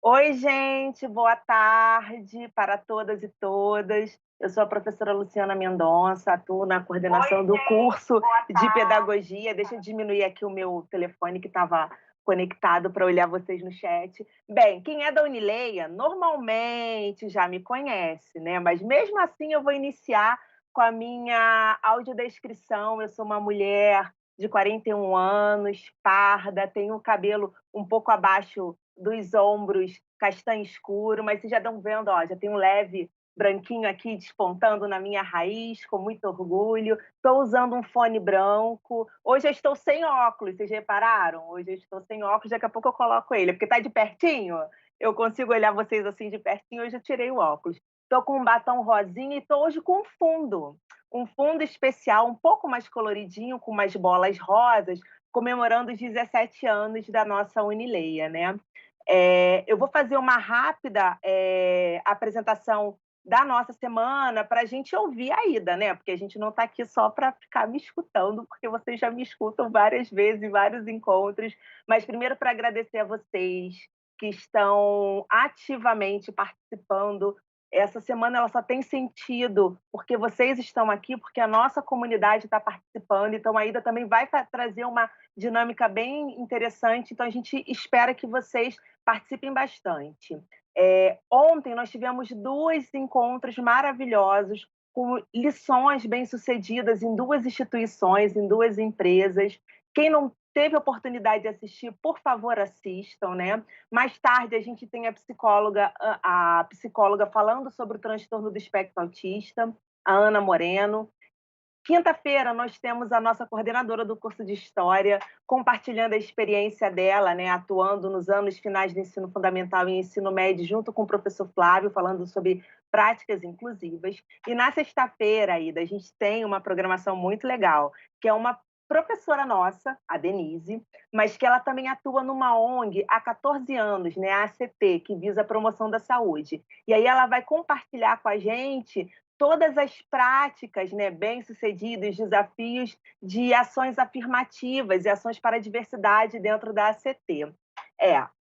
Oi, gente, boa tarde para todas e todas. Eu sou a professora Luciana Mendonça, atuo na coordenação do curso de pedagogia. Deixa eu diminuir aqui o meu telefone que estava conectado para olhar vocês no chat. Bem, quem é da Unileia normalmente já me conhece, né? Mas mesmo assim eu vou iniciar com a minha audiodescrição. Eu sou uma mulher de 41 anos, parda, tenho o cabelo um pouco abaixo dos ombros castanho escuro, mas vocês já estão vendo, ó, já tem um leve branquinho aqui despontando na minha raiz, com muito orgulho. Estou usando um fone branco. Hoje eu estou sem óculos, vocês repararam? Hoje eu estou sem óculos, daqui a pouco eu coloco ele, porque está de pertinho. Eu consigo olhar vocês assim de pertinho, hoje eu tirei o óculos. Estou com um batom rosinha e estou hoje com um fundo especial, um pouco mais coloridinho, com umas bolas rosas, comemorando os 17 anos da nossa Unileia, né? Eu vou fazer uma rápida apresentação da nossa semana para a gente ouvir a Ida, né? Porque a gente não está aqui só para ficar me escutando, porque vocês já me escutam várias vezes em vários encontros. Mas primeiro para agradecer a vocês que estão ativamente participando. Essa semana ela só tem sentido porque vocês estão aqui, porque a nossa comunidade está participando. Então a Ida também vai trazer uma dinâmica bem interessante. Então a gente espera que vocês participem bastante. Ontem nós tivemos 2 encontros maravilhosos, com lições bem-sucedidas em 2 instituições, em 2 empresas. Quem não teve oportunidade de assistir, por favor, assistam, né? Mais tarde a gente tem a psicóloga falando sobre o transtorno do espectro autista, a Ana Moreno. Quinta-feira, nós temos a nossa coordenadora do curso de História, compartilhando a experiência dela, né, atuando nos anos finais do ensino fundamental e ensino médio, junto com o professor Flávio, falando sobre práticas inclusivas. E na sexta-feira, Ida, a gente tem uma programação muito legal, que é uma professora nossa, a Denise, mas que ela também atua numa ONG há 14 anos, né, a ACT, que visa a promoção da saúde. E aí ela vai compartilhar com a gente todas as práticas, né, bem-sucedidas, desafios de ações afirmativas e ações para a diversidade dentro da ACT.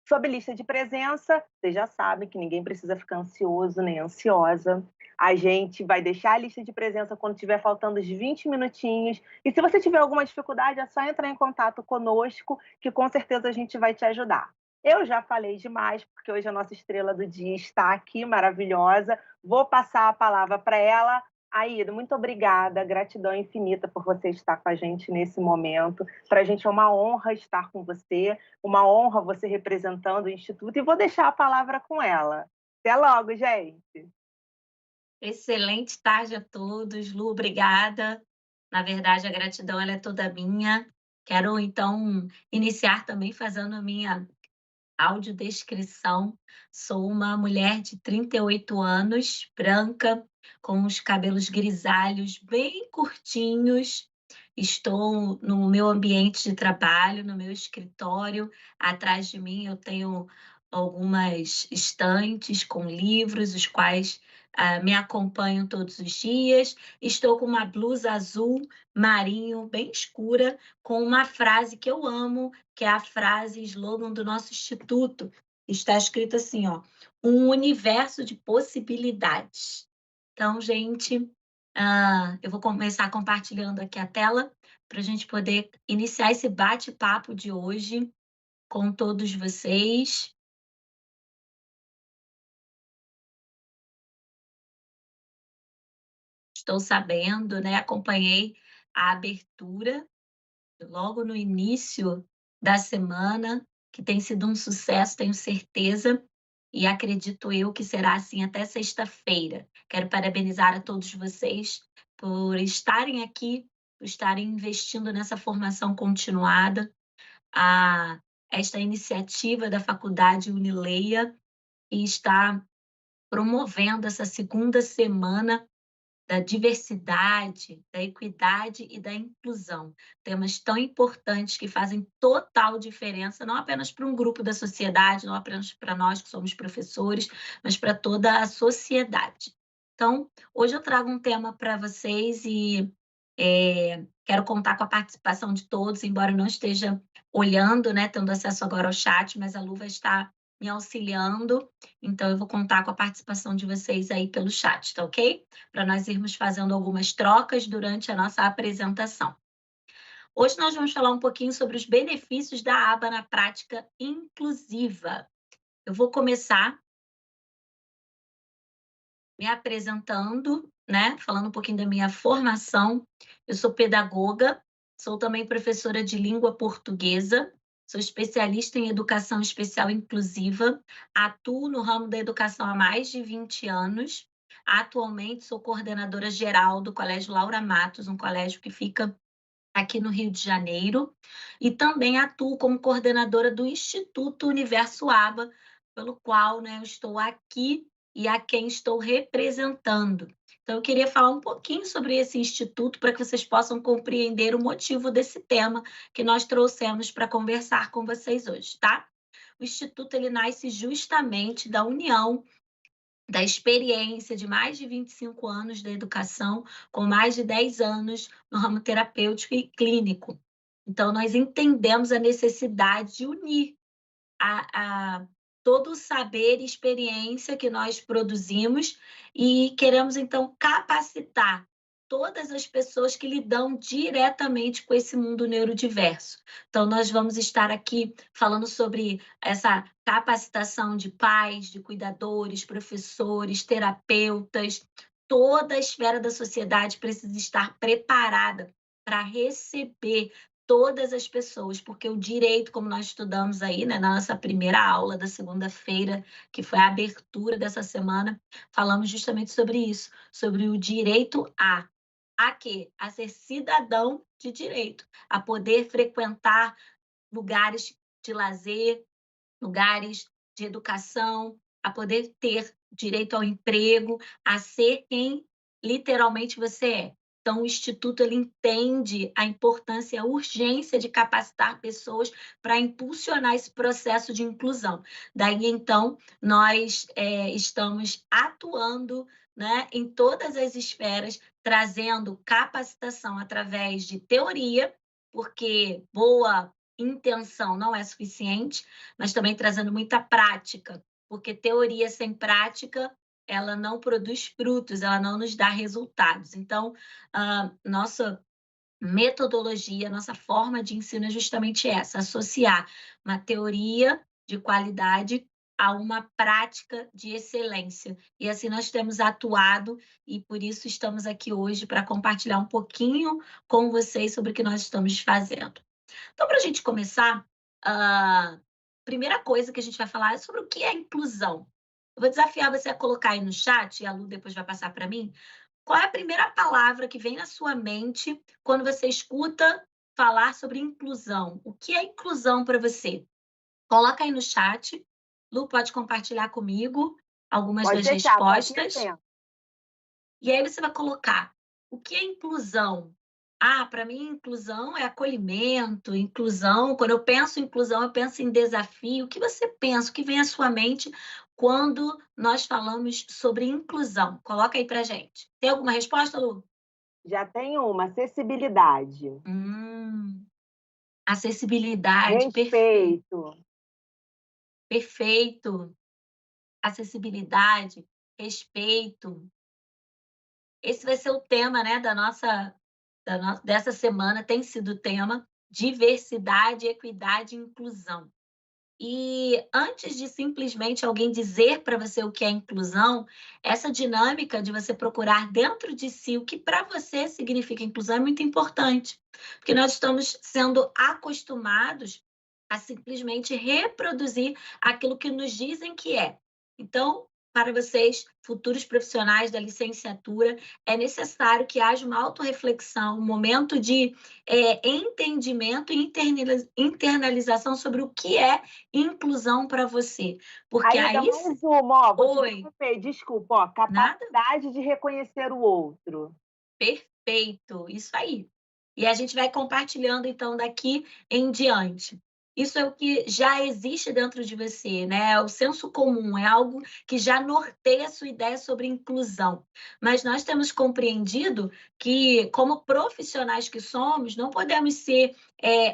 Sob lista de presença, vocês já sabem que ninguém precisa ficar ansioso nem ansiosa. A gente vai deixar a lista de presença quando tiver faltando os 20 minutinhos. E se você tiver alguma dificuldade, é só entrar em contato conosco, que com certeza a gente vai te ajudar. Eu já falei demais, porque hoje a nossa estrela do dia está aqui, maravilhosa. Vou passar a palavra para ela. Aida, muito obrigada, gratidão infinita por você estar com a gente nesse momento. Para a gente é uma honra estar com você, uma honra você representando o Instituto, e vou deixar a palavra com ela. Até logo, gente. Excelente tarde a todos, Lu, obrigada. Na verdade, a gratidão ela é toda minha. Quero, então, iniciar também fazendo a minha audiodescrição. Sou uma mulher de 38 anos, branca, com os cabelos grisalhos bem curtinhos. Estou no meu ambiente de trabalho, no meu escritório. Atrás de mim eu tenho algumas estantes com livros, os quais me acompanham todos os dias. Estou com uma blusa azul marinho, bem escura, com uma frase que eu amo, que é a frase slogan do nosso instituto. Está escrito assim, ó: "Um universo de possibilidades". Então, gente, eu vou começar compartilhando aqui a tela, para a gente poder iniciar esse bate-papo de hoje com todos vocês. Estou sabendo, né, acompanhei a abertura logo no início da semana, que tem sido um sucesso, tenho certeza, e acredito eu que será assim até sexta-feira. Quero parabenizar a todos vocês por estarem aqui, por estarem investindo nessa formação continuada, a esta iniciativa da Faculdade Unileia, e está promovendo essa segunda semana da diversidade, da equidade e da inclusão. Temas tão importantes que fazem total diferença, não apenas para um grupo da sociedade, não apenas para nós que somos professores, mas para toda a sociedade. Então, hoje eu trago um tema para vocês e quero contar com a participação de todos, embora eu não esteja olhando, né, tendo acesso agora ao chat, mas a Lu vai estar me auxiliando, então eu vou contar com a participação de vocês aí pelo chat, tá ok? Para nós irmos fazendo algumas trocas durante a nossa apresentação. Hoje nós vamos falar um pouquinho sobre os benefícios da aba na prática inclusiva. Eu vou começar me apresentando, né, falando um pouquinho da minha formação. Eu sou pedagoga, sou também professora de língua portuguesa, sou especialista em educação especial inclusiva, atuo no ramo da educação há mais de 20 anos. Atualmente sou coordenadora geral do Colégio Laura Matos, um colégio que fica aqui no Rio de Janeiro, e também atuo como coordenadora do Instituto Universo Aba, pelo qual, né, eu estou aqui e a quem estou representando. Então, eu queria falar um pouquinho sobre esse instituto para que vocês possam compreender o motivo desse tema que nós trouxemos para conversar com vocês hoje, tá? O instituto ele nasce justamente da união da experiência de mais de 25 anos da educação, com mais de 10 anos no ramo terapêutico e clínico. Então, nós entendemos a necessidade de unir a todo o saber e experiência que nós produzimos e queremos, então, capacitar todas as pessoas que lidam diretamente com esse mundo neurodiverso. Então, nós vamos estar aqui falando sobre essa capacitação de pais, de cuidadores, professores, terapeutas. Toda a esfera da sociedade precisa estar preparada para receber todas as pessoas, porque o direito, como nós estudamos aí, né, na nossa primeira aula da segunda-feira, que foi a abertura dessa semana, falamos justamente sobre isso, sobre o direito a quê? A ser cidadão de direito, a poder frequentar lugares de lazer, lugares de educação, a poder ter direito ao emprego, a ser quem literalmente você é. Então, o Instituto ele entende a importância, a urgência de capacitar pessoas para impulsionar esse processo de inclusão. Daí, então, nós estamos atuando, né, em todas as esferas, trazendo capacitação através de teoria, porque boa intenção não é suficiente, mas também trazendo muita prática, porque teoria sem prática, ela não produz frutos, ela não nos dá resultados. Então, nossa metodologia, nossa forma de ensino é justamente essa, associar uma teoria de qualidade a uma prática de excelência. E assim nós temos atuado e por isso estamos aqui hoje para compartilhar um pouquinho com vocês sobre o que nós estamos fazendo. Então, para a gente começar, a primeira coisa que a gente vai falar é sobre o que é inclusão. Eu vou desafiar você a colocar aí no chat, e a Lu depois vai passar para mim, qual é a primeira palavra que vem na sua mente quando você escuta falar sobre inclusão? O que é inclusão para você? Coloca aí no chat. Lu, pode compartilhar comigo algumas Pode das deixar, tô aqui respostas. atento. E aí você vai colocar o que é inclusão? Para mim, inclusão é acolhimento, inclusão. Quando eu penso em inclusão, eu penso em desafio. O que você pensa? O que vem à sua mente quando nós falamos sobre inclusão? Coloca aí para gente. Tem alguma resposta, Lu? Já tem uma, acessibilidade, Acessibilidade, perfeito, respeito. perfeito. Acessibilidade, respeito. Esse vai ser o tema, né, dessa semana, tem sido o tema diversidade, equidade e inclusão. E antes de simplesmente alguém dizer para você o que é inclusão, essa dinâmica de você procurar dentro de si o que para você significa inclusão é muito importante, porque nós estamos sendo acostumados a simplesmente reproduzir aquilo que nos dizem que é. Então, para vocês, futuros profissionais da licenciatura, é necessário que haja uma autorreflexão, um momento de entendimento e internalização sobre o que é inclusão para você. Porque Ainda aí. mais uma, ó, vou te Oi, interromper, desculpa, ó, nada? capacidade de reconhecer o outro. Perfeito, isso aí. E a gente vai compartilhando, então, daqui em diante. isso é o que já existe dentro de você, né? É o senso comum, é algo que já norteia a sua ideia sobre inclusão. Mas nós temos compreendido que, como profissionais que somos, não podemos ser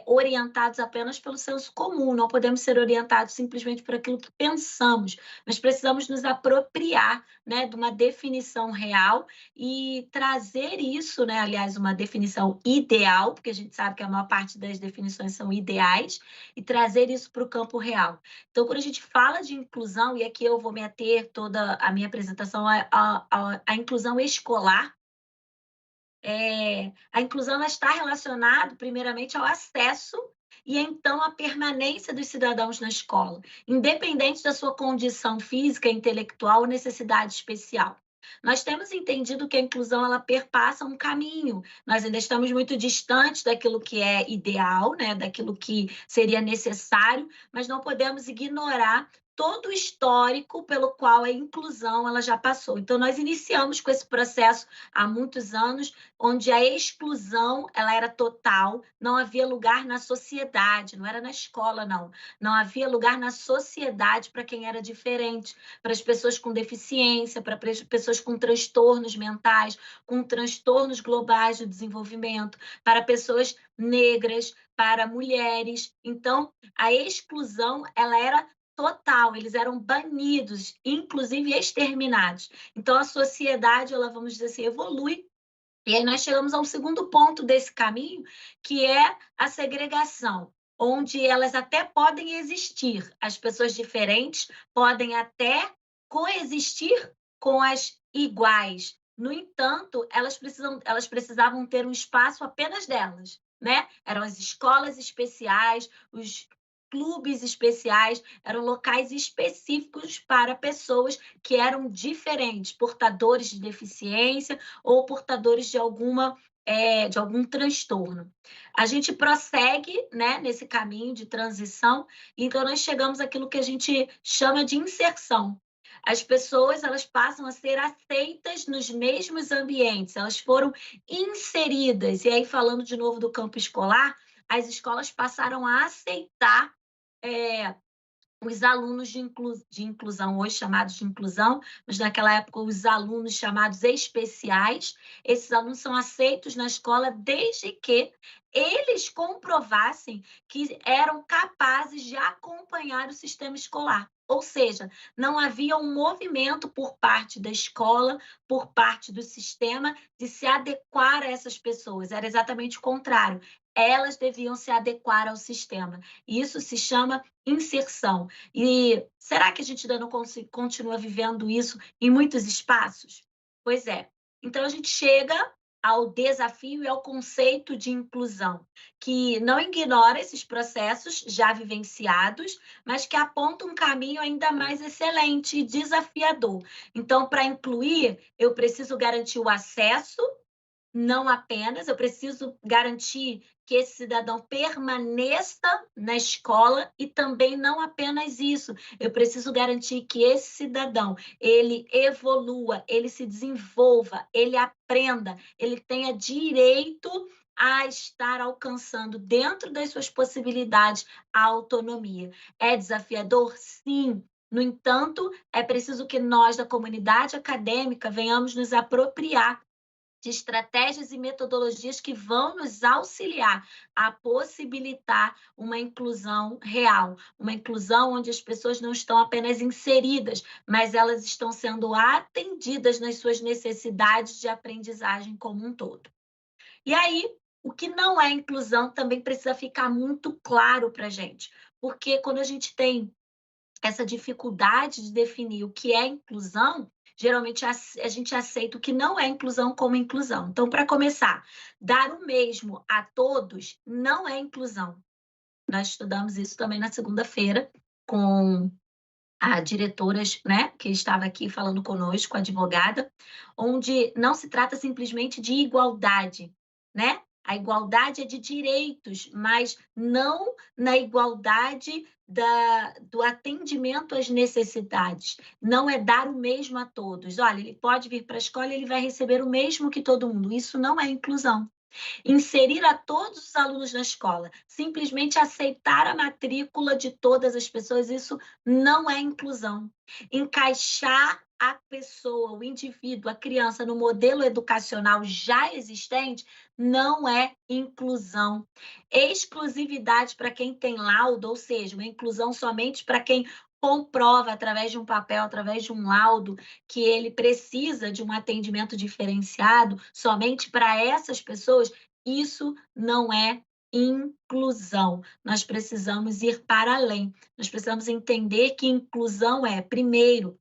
orientados apenas pelo senso comum, não podemos ser orientados simplesmente por aquilo que pensamos, mas precisamos nos apropriar, né, de uma definição real e trazer isso, né, aliás, uma definição ideal, porque a gente sabe que a maior parte das definições são ideais, e trazer isso para o campo real. Então, quando a gente fala de inclusão, e aqui eu vou me ater toda a minha apresentação à inclusão escolar, a inclusão ela está relacionada, primeiramente, ao acesso e, então, à permanência dos cidadãos na escola, independente da sua condição física, intelectual ou necessidade especial. Nós temos entendido que a inclusão ela perpassa um caminho. Nós ainda estamos muito distantes daquilo que é ideal, né, daquilo que seria necessário, mas não podemos ignorar todo o histórico pelo qual a inclusão ela já passou. Então, nós iniciamos com esse processo há muitos anos, onde a exclusão ela era total, não havia lugar na sociedade, não era na escola, não. Não havia lugar na sociedade para quem era diferente, para as pessoas com deficiência, para as pessoas com transtornos mentais, com transtornos globais do desenvolvimento, para pessoas negras, para mulheres. Então, a exclusão ela era total, eles eram banidos, inclusive exterminados. Então, a sociedade, ela, vamos dizer assim, evolui. E aí nós chegamos ao segundo ponto desse caminho, que é a segregação, onde elas até podem existir, as pessoas diferentes podem até coexistir com as iguais. No entanto, elas precisavam ter um espaço apenas delas, né? Eram as escolas especiais, os clubes especiais, eram locais específicos para pessoas que eram diferentes, portadores de deficiência ou portadores de de algum transtorno. A gente prossegue, né, nesse caminho de transição, então nós chegamos àquilo que a gente chama de inserção. As pessoas elas passam a ser aceitas nos mesmos ambientes, elas foram inseridas. E aí, falando de novo do campo escolar, as escolas passaram a aceitar os alunos de inclusão, hoje chamados de inclusão, mas naquela época os alunos chamados especiais. Esses alunos são aceitos na escola desde que eles comprovassem que eram capazes de acompanhar o sistema escolar. Ou seja, não havia um movimento por parte da escola, por parte do sistema, de se adequar a essas pessoas. Era exatamente o contrário. Elas deviam se adequar ao sistema. Isso se chama inserção. E será que a gente ainda não continua vivendo isso em muitos espaços? Pois é. Então, a gente chega ao desafio e ao conceito de inclusão, que não ignora esses processos já vivenciados, mas que aponta um caminho ainda mais excelente e desafiador. Então, para incluir, eu preciso garantir o acesso, não apenas, eu preciso garantir que esse cidadão permaneça na escola e também não apenas isso, eu preciso garantir que esse cidadão, ele evolua, ele se desenvolva, ele aprenda, ele tenha direito a estar alcançando, dentro das suas possibilidades, a autonomia. É desafiador? Sim. No entanto, é preciso que nós, da comunidade acadêmica, venhamos nos apropriar de estratégias e metodologias que vão nos auxiliar a possibilitar uma inclusão real, uma inclusão onde as pessoas não estão apenas inseridas, mas elas estão sendo atendidas nas suas necessidades de aprendizagem como um todo. E aí, o que não é inclusão também precisa ficar muito claro para a gente, porque quando a gente tem essa dificuldade de definir o que é inclusão, geralmente a gente aceita o que não é inclusão como inclusão. Então, para começar, dar o mesmo a todos não é inclusão. Nós estudamos isso também na segunda-feira com a diretora, né, que estava aqui falando conosco, a advogada, onde não se trata simplesmente de igualdade, né? A igualdade é de direitos, mas não na igualdade do atendimento às necessidades. Não é dar o mesmo a todos. Olha, ele pode vir para a escola e ele vai receber o mesmo que todo mundo. Isso não é inclusão. Inserir a todos os alunos na escola, simplesmente aceitar a matrícula de todas as pessoas, isso não é inclusão. Encaixar a pessoa, o indivíduo, a criança no modelo educacional já existente não é inclusão. Exclusividade para quem tem laudo, ou seja, uma inclusão somente para quem comprova através de um papel, através de um laudo, que ele precisa de um atendimento diferenciado, somente para essas pessoas, isso não é inclusão. Nós precisamos ir para além. Nós precisamos entender que inclusão é, primeiro,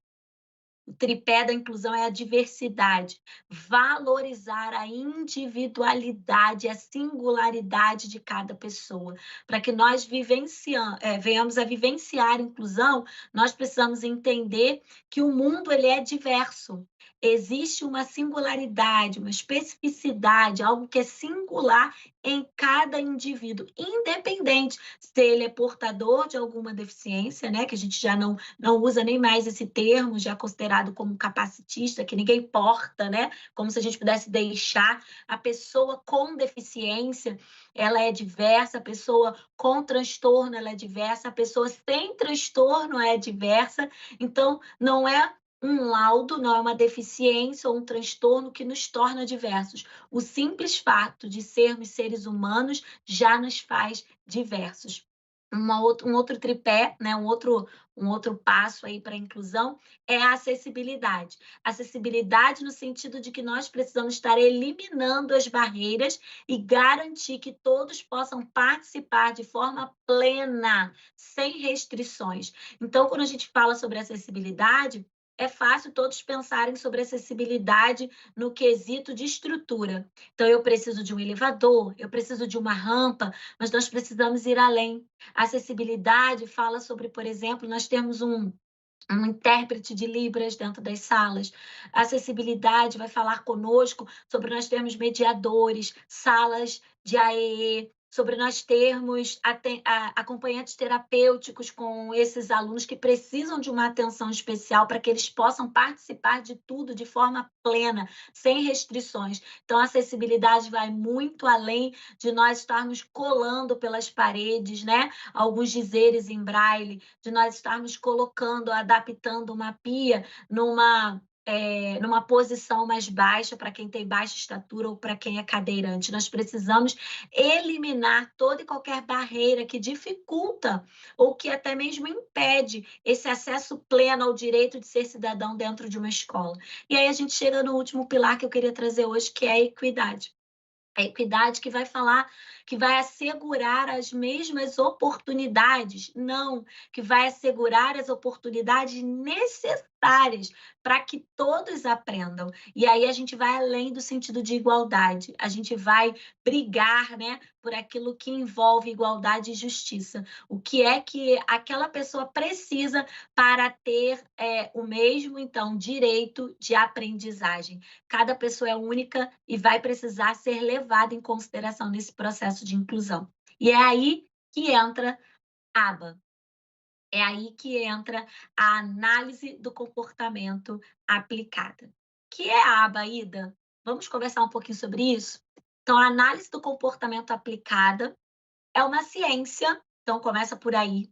o tripé da inclusão é a diversidade, valorizar a individualidade, a singularidade de cada pessoa. Para que nós venhamos a vivenciar a inclusão, nós precisamos entender que o mundo ele é diverso. Existe uma singularidade, uma especificidade, algo que é singular em cada indivíduo, independente se ele é portador de alguma deficiência, né, que a gente já não usa nem mais esse termo, já considerado como capacitista, que ninguém porta, né? Como se a gente pudesse deixar a pessoa com deficiência, ela é diversa, a pessoa com transtorno, ela é diversa, a pessoa sem transtorno é diversa. Então, não é um laudo, não é uma deficiência ou um transtorno que nos torna diversos. O simples fato de sermos seres humanos já nos faz diversos. Um outro tripé, né? um outro passo aí para a inclusão é a acessibilidade. Acessibilidade no sentido de que nós precisamos estar eliminando as barreiras e garantir que todos possam participar de forma plena, sem restrições. Então, quando a gente fala sobre acessibilidade, é fácil todos pensarem sobre acessibilidade no quesito de estrutura. Então, eu preciso de um elevador, eu preciso de uma rampa, mas nós precisamos ir além. A acessibilidade fala sobre, por exemplo, nós temos um intérprete de Libras dentro das salas. A acessibilidade vai falar conosco sobre nós termos mediadores, salas de AEE, sobre nós termos acompanhantes terapêuticos com esses alunos que precisam de uma atenção especial para que eles possam participar de tudo de forma plena, sem restrições. Então, a acessibilidade vai muito além de nós estarmos colando pelas paredes, né? Alguns dizeres em braille, de nós estarmos colocando, adaptando uma pia numa posição mais baixa para quem tem baixa estatura ou para quem é cadeirante. Nós precisamos eliminar toda e qualquer barreira que dificulta ou que até mesmo impede esse acesso pleno ao direito de ser cidadão dentro de uma escola. E aí a gente chega no último pilar que eu queria trazer hoje, que é a equidade. A equidade que vai falar, que vai assegurar as mesmas oportunidades, não, que vai assegurar as oportunidades necessárias para que todos aprendam. E aí a gente vai além do sentido de igualdade, a gente vai brigar, né, por aquilo que envolve igualdade e justiça. O que é que aquela pessoa precisa para ter o mesmo, então, direito de aprendizagem. Cada pessoa é única e vai precisar ser levada em consideração nesse processo de inclusão. E é aí que entra a aba. É aí que entra a análise do comportamento aplicada. Que é a aba, Ida? Vamos conversar um pouquinho sobre isso? Então, a análise do comportamento aplicada é uma ciência, então começa por aí.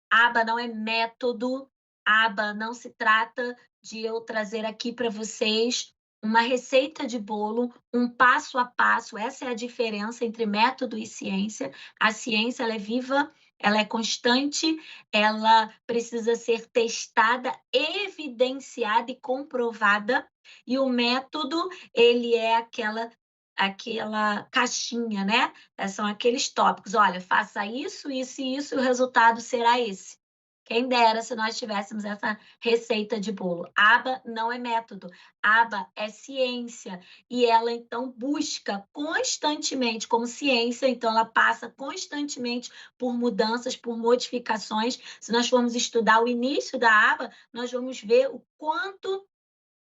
A aba não é método, a aba não se trata de eu trazer aqui para vocês uma receita de bolo, um passo a passo. Essa é a diferença entre método e ciência. A ciência ela é viva, ela é constante, ela precisa ser testada, evidenciada e comprovada. E o método, ele é aquela caixinha, né? São aqueles tópicos. Olha, faça isso, isso e isso, e o resultado será esse. Quem dera se nós tivéssemos essa receita de bolo. ABA não é método, ABA é ciência. E ela, então, busca constantemente, como ciência, então, ela passa constantemente por mudanças, por modificações. Se nós formos estudar o início da ABA, nós vamos ver o quanto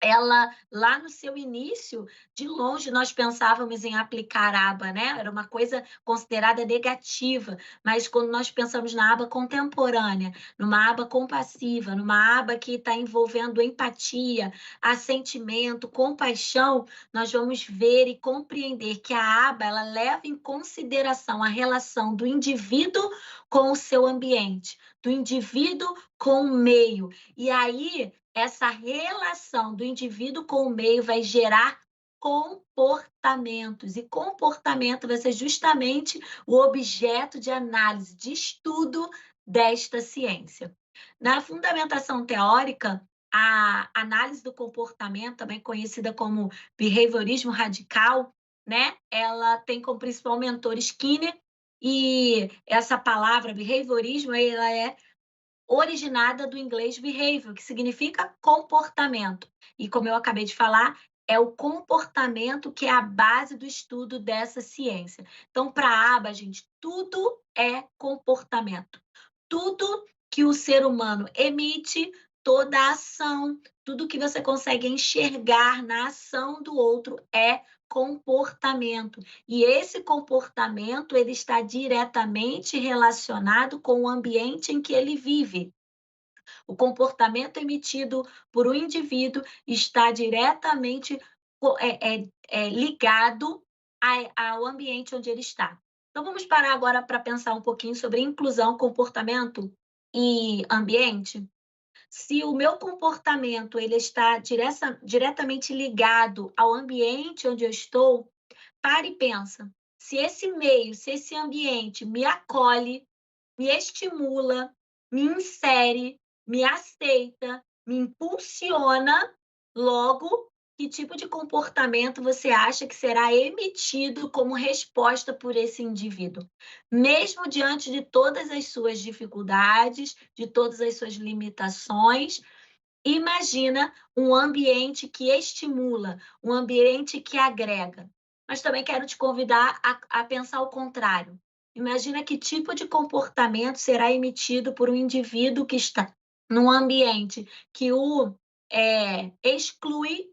ela, lá no seu início, de longe nós pensávamos em aplicar aba, né, era uma coisa considerada negativa, mas quando nós pensamos na aba contemporânea, numa aba compassiva, numa aba que está envolvendo empatia, assentimento, compaixão, nós vamos ver e compreender que a aba, ela leva em consideração a relação do indivíduo com o seu ambiente, do indivíduo com o meio. E aí, essa relação do indivíduo com o meio vai gerar comportamentos, e comportamento vai ser justamente o objeto de análise, de estudo desta ciência. Na fundamentação teórica, a análise do comportamento, também conhecida como behaviorismo radical, né? Ela tem como principal mentor Skinner, e essa palavra behaviorismo, ela é originada do inglês behavior, que significa comportamento. E como eu acabei de falar, é o comportamento que é a base do estudo dessa ciência. Então, para a aba, gente, tudo é comportamento. Tudo que o ser humano emite, toda ação, tudo que você consegue enxergar na ação do outro é comportamento. E esse comportamento, ele está diretamente relacionado com o ambiente em que ele vive. O comportamento emitido por um indivíduo está diretamente ligado ao ambiente onde ele está. Então, vamos parar agora para pensar um pouquinho sobre inclusão, comportamento e ambiente. Se o meu comportamento ele está diretamente ligado ao ambiente onde eu estou, para e pensa. Se esse meio, se esse ambiente me acolhe, me estimula, me insere, me aceita, me impulsiona, logo, que tipo de comportamento você acha que será emitido como resposta por esse indivíduo? Mesmo diante de todas as suas dificuldades, de todas as suas limitações, imagina um ambiente que estimula, um ambiente que agrega. Mas também quero te convidar a pensar o contrário. Imagina que tipo de comportamento será emitido por um indivíduo que está num ambiente que o exclui,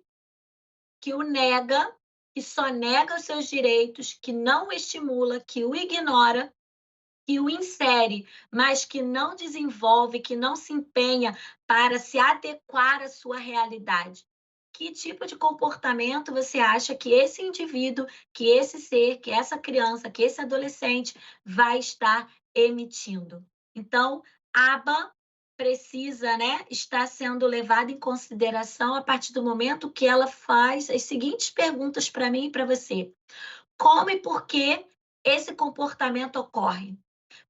que o nega, que só nega os seus direitos, que não o estimula, que o ignora, que o insere, mas que não desenvolve, que não se empenha para se adequar à sua realidade. Que tipo de comportamento você acha que esse indivíduo, que esse ser, que essa criança, que esse adolescente vai estar emitindo? Então, aba precisa, né, estar sendo levada em consideração a partir do momento que ela faz as seguintes perguntas para mim e para você: como e por que esse comportamento ocorre?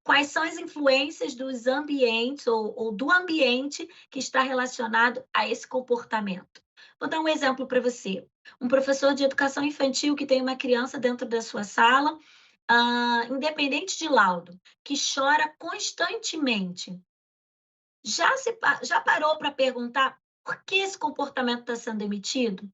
Quais são as influências dos ambientes ou do ambiente que está relacionado a esse comportamento? Vou dar um exemplo para você. Um professor de educação infantil que tem uma criança dentro da sua sala, independente de laudo, que chora constantemente. Já parou para perguntar por que esse comportamento está sendo emitido?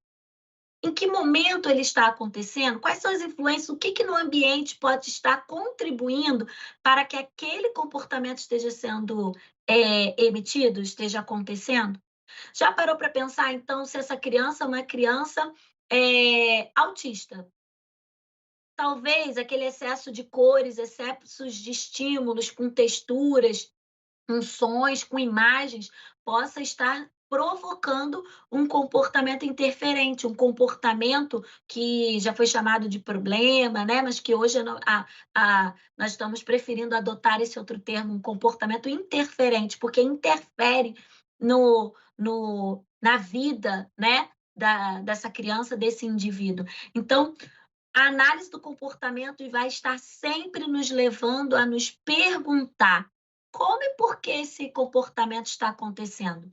Em que momento ele está acontecendo? Quais são as influências? O que no ambiente pode estar contribuindo para que aquele comportamento esteja sendo emitido, esteja acontecendo? Já parou para pensar, então, se essa criança é uma criança autista? Talvez aquele excesso de cores, excessos de estímulos com texturas, com sons, com imagens, possa estar provocando um comportamento interferente, um comportamento que já foi chamado de problema, né? Mas que hoje nós estamos preferindo adotar esse outro termo, um comportamento interferente, porque interfere na vida, né? Dessa criança, desse indivíduo. Então, a análise do comportamento vai estar sempre nos levando a nos perguntar como e por que esse comportamento está acontecendo.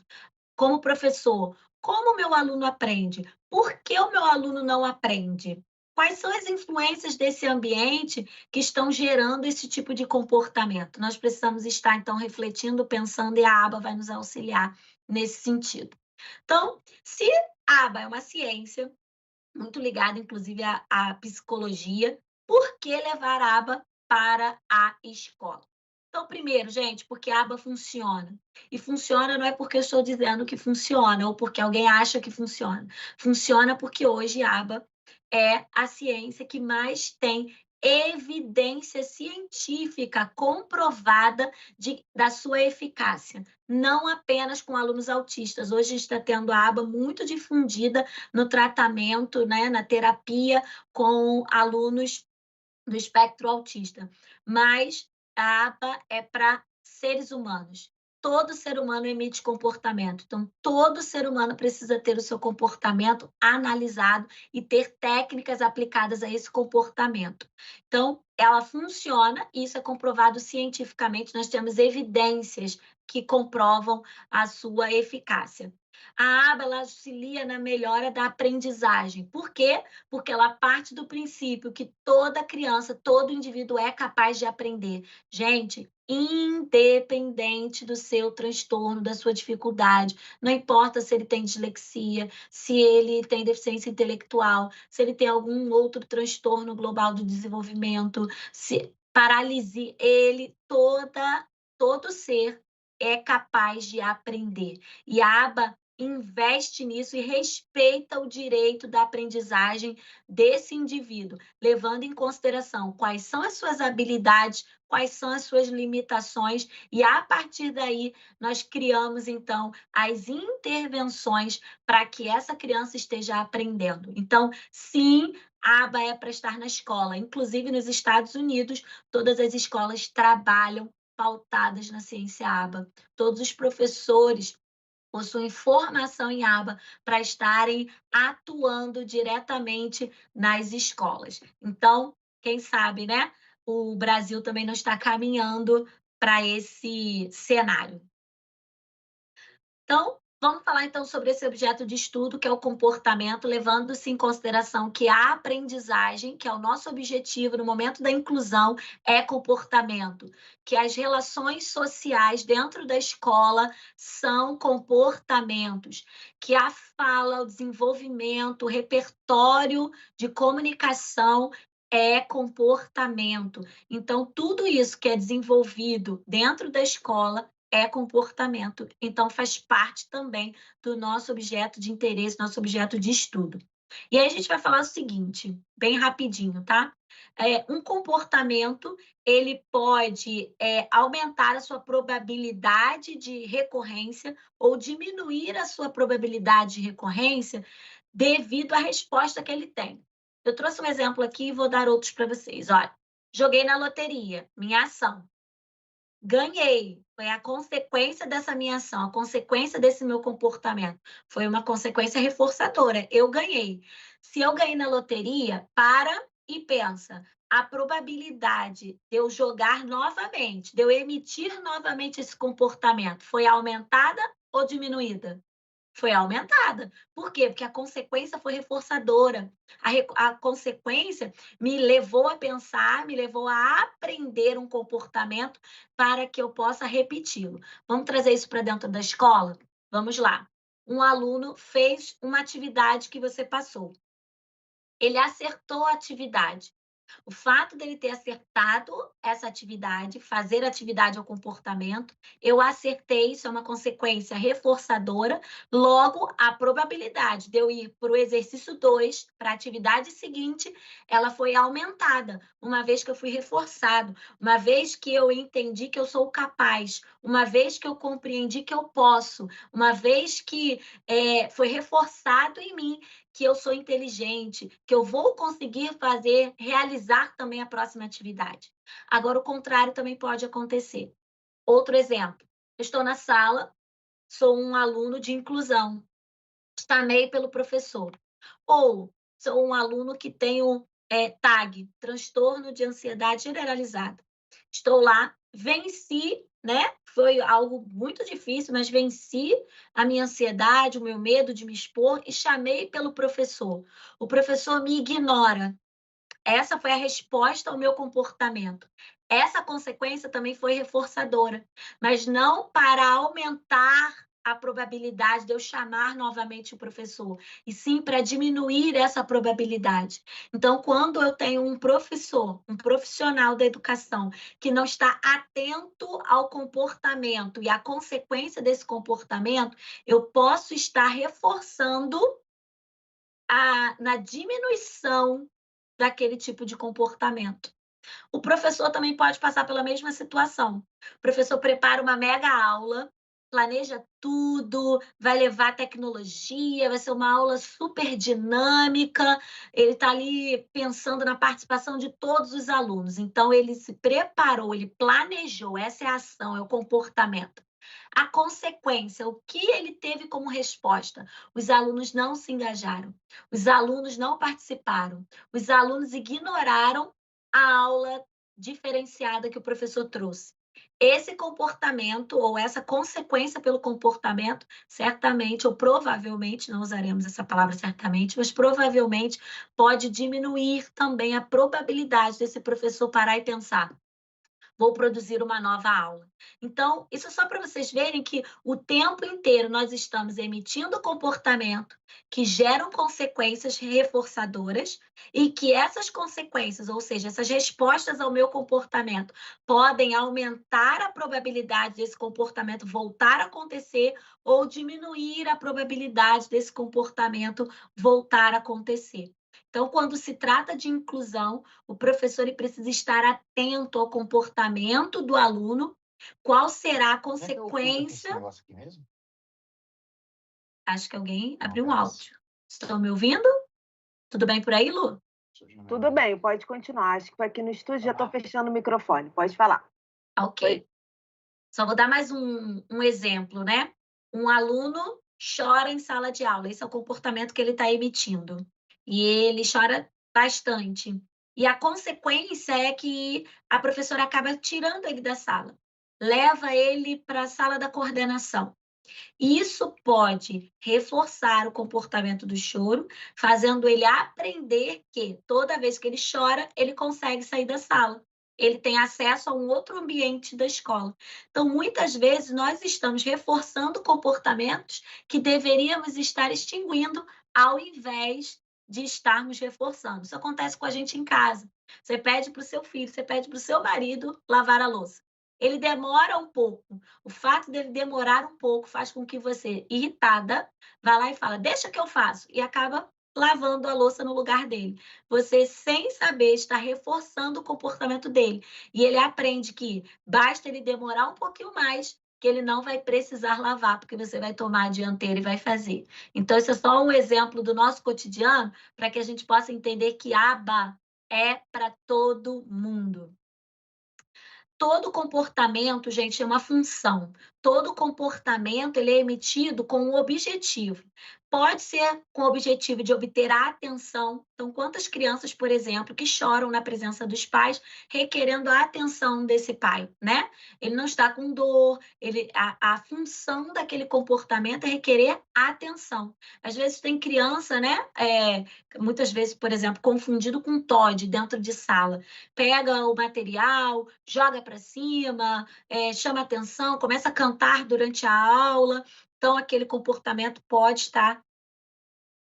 Como professor, como o meu aluno aprende? Por que o meu aluno não aprende? Quais são as influências desse ambiente que estão gerando esse tipo de comportamento? Nós precisamos estar, então, refletindo, pensando, e a aba vai nos auxiliar nesse sentido. Então, se a aba é uma ciência, muito ligada, inclusive, à psicologia, por que levar a aba para a escola? Então, primeiro, gente, porque a aba funciona. E funciona não é porque eu estou dizendo que funciona ou porque alguém acha que funciona. Funciona porque hoje a aba é a ciência que mais tem evidência científica comprovada da sua eficácia, não apenas com alunos autistas. Hoje está tendo a aba muito difundida no tratamento, né, na terapia com alunos do espectro autista, mas a APA é para seres humanos. Todo ser humano emite comportamento, então todo ser humano precisa ter o seu comportamento analisado e ter técnicas aplicadas a esse comportamento. Então, ela funciona, e isso é comprovado cientificamente, nós temos evidências que comprovam a sua eficácia. A aba ela auxilia na melhora da aprendizagem. Por quê? Porque ela parte do princípio que toda criança, todo indivíduo é capaz de aprender. Gente, independente do seu transtorno, da sua dificuldade, não importa se ele tem dislexia, se ele tem deficiência intelectual, se ele tem algum outro transtorno global do desenvolvimento, se paralisia, todo ser é capaz de aprender. E a aba investe nisso e respeita o direito da aprendizagem desse indivíduo, levando em consideração quais são as suas habilidades, quais são as suas limitações, e a partir daí nós criamos então as intervenções para que essa criança esteja aprendendo. Então, sim, a aba é para estar na escola. Inclusive, nos Estados Unidos, todas as escolas trabalham pautadas na ciência aba. Todos os professores possuem formação em aba para estarem atuando diretamente nas escolas. Então, quem sabe, né? O Brasil também não está caminhando para esse cenário. Então, vamos falar então sobre esse objeto de estudo, que é o comportamento, levando-se em consideração que a aprendizagem, que é o nosso objetivo no momento da inclusão, é comportamento, que as relações sociais dentro da escola são comportamentos, que a fala, o desenvolvimento, o repertório de comunicação é comportamento. Então, tudo isso que é desenvolvido dentro da escola é comportamento, então faz parte também do nosso objeto de interesse, nosso objeto de estudo. E aí a gente vai falar o seguinte, bem rapidinho, tá? Um comportamento, ele pode aumentar a sua probabilidade de recorrência ou diminuir a sua probabilidade de recorrência devido à resposta que ele tem. Eu trouxe um exemplo aqui e vou dar outros para vocês. Olha, joguei na loteria, minha ação. Ganhei, foi a consequência dessa minha ação, a consequência desse meu comportamento. Foi uma consequência reforçadora, eu ganhei. Se eu ganhei na loteria, para e pensa, a probabilidade de eu jogar novamente, de eu emitir novamente esse comportamento, foi aumentada ou diminuída? Foi aumentada. Por quê? Porque a consequência foi reforçadora. A consequência me levou a pensar, me levou a aprender um comportamento para que eu possa repeti-lo. Vamos trazer isso para dentro da escola? Vamos lá. Um aluno fez uma atividade que você passou. Ele acertou a atividade. O fato dele ter acertado essa atividade, fazer atividade ao comportamento, eu acertei, isso é uma consequência reforçadora, logo, a probabilidade de eu ir para o exercício 2, para a atividade seguinte, ela foi aumentada, uma vez que eu fui reforçado, uma vez que eu entendi que eu sou capaz, uma vez que eu compreendi que eu posso, uma vez que foi reforçado em mim que eu sou inteligente, que eu vou conseguir fazer, realizar também a próxima atividade. Agora, o contrário também pode acontecer. Outro exemplo, eu estou na sala, sou um aluno de inclusão, chamei pelo professor. Ou sou um aluno que tenho TAG, transtorno de ansiedade generalizada. Estou lá, venci, né? Foi algo muito difícil, mas venci a minha ansiedade, o meu medo de me expor e chamei pelo professor. O professor me ignora. Essa foi a resposta ao meu comportamento. Essa consequência também foi reforçadora, mas não para aumentar a probabilidade de eu chamar novamente o professor, e sim para diminuir essa probabilidade. Então, quando eu tenho um professor, um profissional da educação, que não está atento ao comportamento e à consequência desse comportamento, eu posso estar reforçando na diminuição daquele tipo de comportamento. O professor também pode passar pela mesma situação. O professor prepara uma mega aula, planeja tudo, vai levar tecnologia, vai ser uma aula super dinâmica, ele está ali pensando na participação de todos os alunos. Então, ele se preparou, ele planejou, essa é a ação, é o comportamento. A consequência, o que ele teve como resposta? Os alunos não se engajaram, os alunos não participaram, os alunos ignoraram a aula diferenciada que o professor trouxe. Esse comportamento, ou essa consequência pelo comportamento, certamente, ou provavelmente, não usaremos essa palavra certamente, mas provavelmente pode diminuir também a probabilidade desse professor parar e pensar: vou produzir uma nova aula. Então, isso é só para vocês verem que o tempo inteiro nós estamos emitindo comportamento que geram consequências reforçadoras e que essas consequências, ou seja, essas respostas ao meu comportamento, podem aumentar a probabilidade desse comportamento voltar a acontecer ou diminuir a probabilidade desse comportamento voltar a acontecer. Então, quando se trata de inclusão, o professor ele precisa estar atento ao comportamento do aluno, qual será a Como é que eu clico aqui nesse consequência. negócio aqui mesmo? Acho que alguém Não, abriu um beleza. áudio. Estão me ouvindo? Tudo bem por aí, Lu? Surgiu na Tudo minha- bem, pode continuar. Acho que aqui no estúdio já estou fechando o microfone. Pode falar. Ok. Oi. Só vou dar mais um exemplo, né? Um aluno chora em sala de aula, esse é o comportamento que ele está emitindo. E ele chora bastante. E a consequência é que a professora acaba tirando ele da sala, leva ele para a sala da coordenação. Isso pode reforçar o comportamento do choro, fazendo ele aprender que toda vez que ele chora, ele consegue sair da sala. Ele tem acesso a um outro ambiente da escola. Então, muitas vezes, nós estamos reforçando comportamentos que deveríamos estar extinguindo, ao invés de estarmos reforçando. Isso acontece com a gente em casa. Você pede para o seu filho, você pede para o seu marido lavar a louça. Ele demora um pouco. O fato dele demorar um pouco faz com que você, irritada, vá lá e fala: deixa que eu faço, e acaba lavando a louça no lugar dele. Você, sem saber, está reforçando o comportamento dele. E ele aprende que basta ele demorar um pouquinho mais, que ele não vai precisar lavar, porque você vai tomar a dianteira e vai fazer. Então, esse é só um exemplo do nosso cotidiano, para que a gente possa entender que aba é para todo mundo. Todo comportamento, gente, é uma função. Todo comportamento ele é emitido com um objetivo. Pode ser com o objetivo de obter a atenção. Então, quantas crianças, por exemplo, que choram na presença dos pais, requerendo a atenção desse pai, né? Ele não está com dor, a função daquele comportamento é requerer atenção. Às vezes tem criança, né? Muitas vezes, por exemplo, confundido com TOD dentro de sala. Pega o material, joga para cima, chama atenção, começa a cantar durante a aula. Então, aquele comportamento pode estar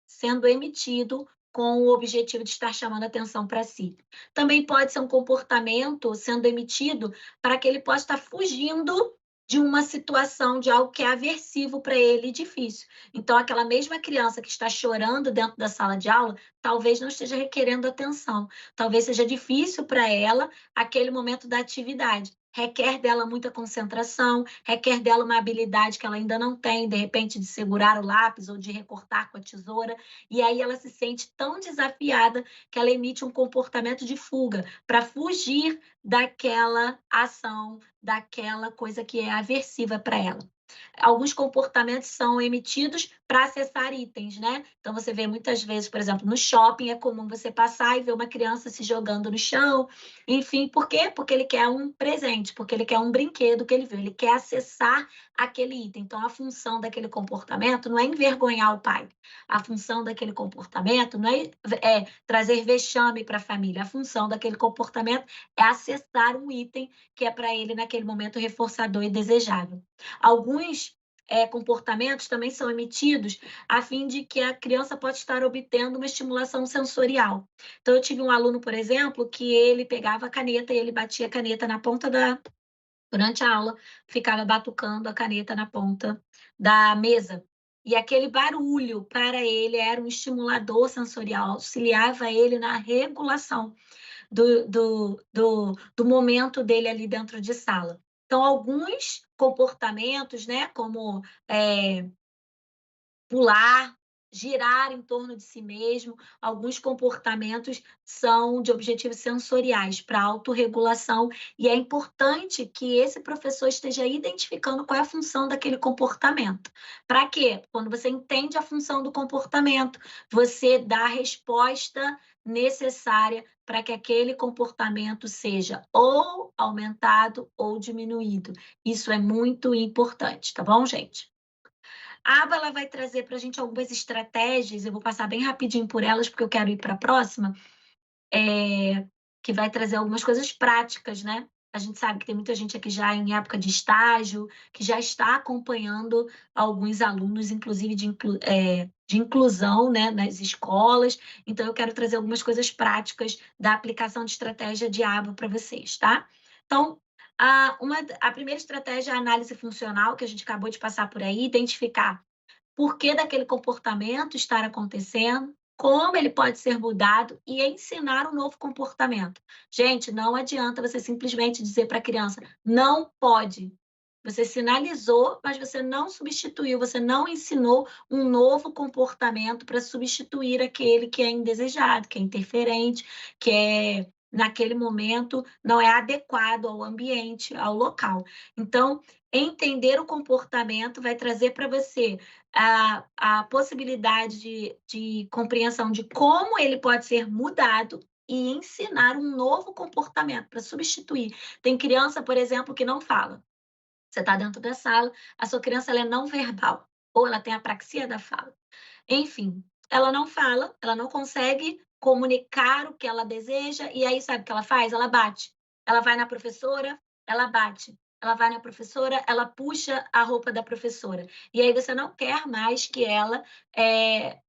sendo emitido com o objetivo de estar chamando atenção para si. Também pode ser um comportamento sendo emitido para que ele possa estar fugindo de uma situação, de algo que é aversivo para ele e difícil. Então, aquela mesma criança que está chorando dentro da sala de aula, talvez não esteja requerendo atenção. Talvez seja difícil para ela aquele momento da atividade. Requer dela muita concentração, requer dela uma habilidade que ela ainda não tem, de repente, de segurar o lápis ou de recortar com a tesoura, e aí ela se sente tão desafiada que ela emite um comportamento de fuga, para fugir daquela ação, daquela coisa que é aversiva para ela. Alguns comportamentos são emitidos para acessar itens, né? Então, você vê muitas vezes, por exemplo, no shopping, é comum você passar e ver uma criança se jogando no chão. Enfim, por quê? Porque ele quer um presente, porque ele quer um brinquedo que ele viu, ele quer acessar aquele item. Então, a função daquele comportamento não é envergonhar o pai. A função daquele comportamento não é trazer vexame para a família. A função daquele comportamento é acessar um item que é para ele, naquele momento, reforçador e desejável. Alguns comportamentos também são emitidos a fim de que a criança possa estar obtendo uma estimulação sensorial. Então, eu tive um aluno, por exemplo, que ele pegava a caneta e ele batia a caneta na ponta durante a aula, ficava batucando a caneta na ponta da mesa. E aquele barulho, para ele, era um estimulador sensorial, auxiliava ele na regulação do momento dele ali dentro de sala. Então, alguns comportamentos, né, como pular, girar em torno de si mesmo, alguns comportamentos são de objetivos sensoriais para autorregulação, e é importante que esse professor esteja identificando qual é a função daquele comportamento. Para quê? Quando você entende a função do comportamento, você dá a resposta necessária para que aquele comportamento seja ou aumentado ou diminuído. Isso é muito importante, tá bom, gente? A aba ela vai trazer para a gente algumas estratégias, eu vou passar bem rapidinho por elas, porque eu quero ir para a próxima, que vai trazer algumas coisas práticas, né? A gente sabe que tem muita gente aqui já em época de estágio, que já está acompanhando alguns alunos, inclusive de inclusão, né, nas escolas. Então, eu quero trazer algumas coisas práticas da aplicação de estratégia de aba para vocês, tá? Então, a primeira estratégia é a análise funcional, que a gente acabou de passar por aí, identificar por que daquele comportamento estar acontecendo, como ele pode ser mudado e ensinar um novo comportamento. Gente, não adianta você simplesmente dizer para a criança, não pode. Você sinalizou, mas você não substituiu, você não ensinou um novo comportamento para substituir aquele que é indesejado, que é interferente, que é, naquele momento, não é adequado ao ambiente, ao local. Então, entender o comportamento vai trazer para você a possibilidade de compreensão de como ele pode ser mudado e ensinar um novo comportamento para substituir. Tem criança, por exemplo, que não fala. Você está dentro da sala, a sua criança ela é não verbal, ou ela tem apraxia da fala. Enfim, ela não fala, ela não consegue comunicar o que ela deseja, e aí sabe o que ela faz? Ela bate. Ela vai na professora, ela bate. Ela vai na professora, ela puxa a roupa da professora. E aí você não quer mais que ela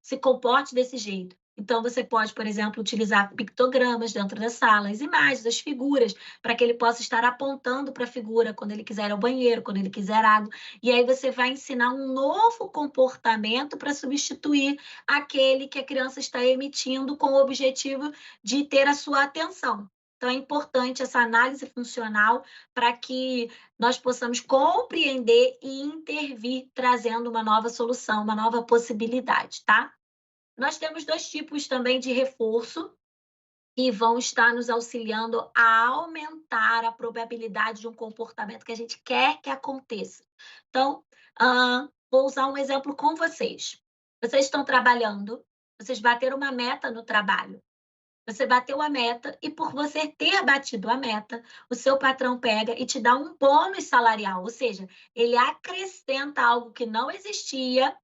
se comporte desse jeito. Então, você pode, por exemplo, utilizar pictogramas dentro da sala, as imagens, as figuras, para que ele possa estar apontando para a figura quando ele quiser ir ao banheiro, quando ele quiser água. E aí você vai ensinar um novo comportamento para substituir aquele que a criança está emitindo com o objetivo de ter a sua atenção. Então, é importante essa análise funcional para que nós possamos compreender e intervir, trazendo uma nova solução, uma nova possibilidade, tá? Nós temos 2 tipos também de reforço, que vão estar nos auxiliando a aumentar a probabilidade de um comportamento que a gente quer que aconteça. Então, vou usar um exemplo com vocês. Vocês estão trabalhando, vocês bateram uma meta no trabalho. Você bateu a meta e, por você ter batido a meta, o seu patrão pega e te dá um bônus salarial, ou seja, ele acrescenta algo que não existia.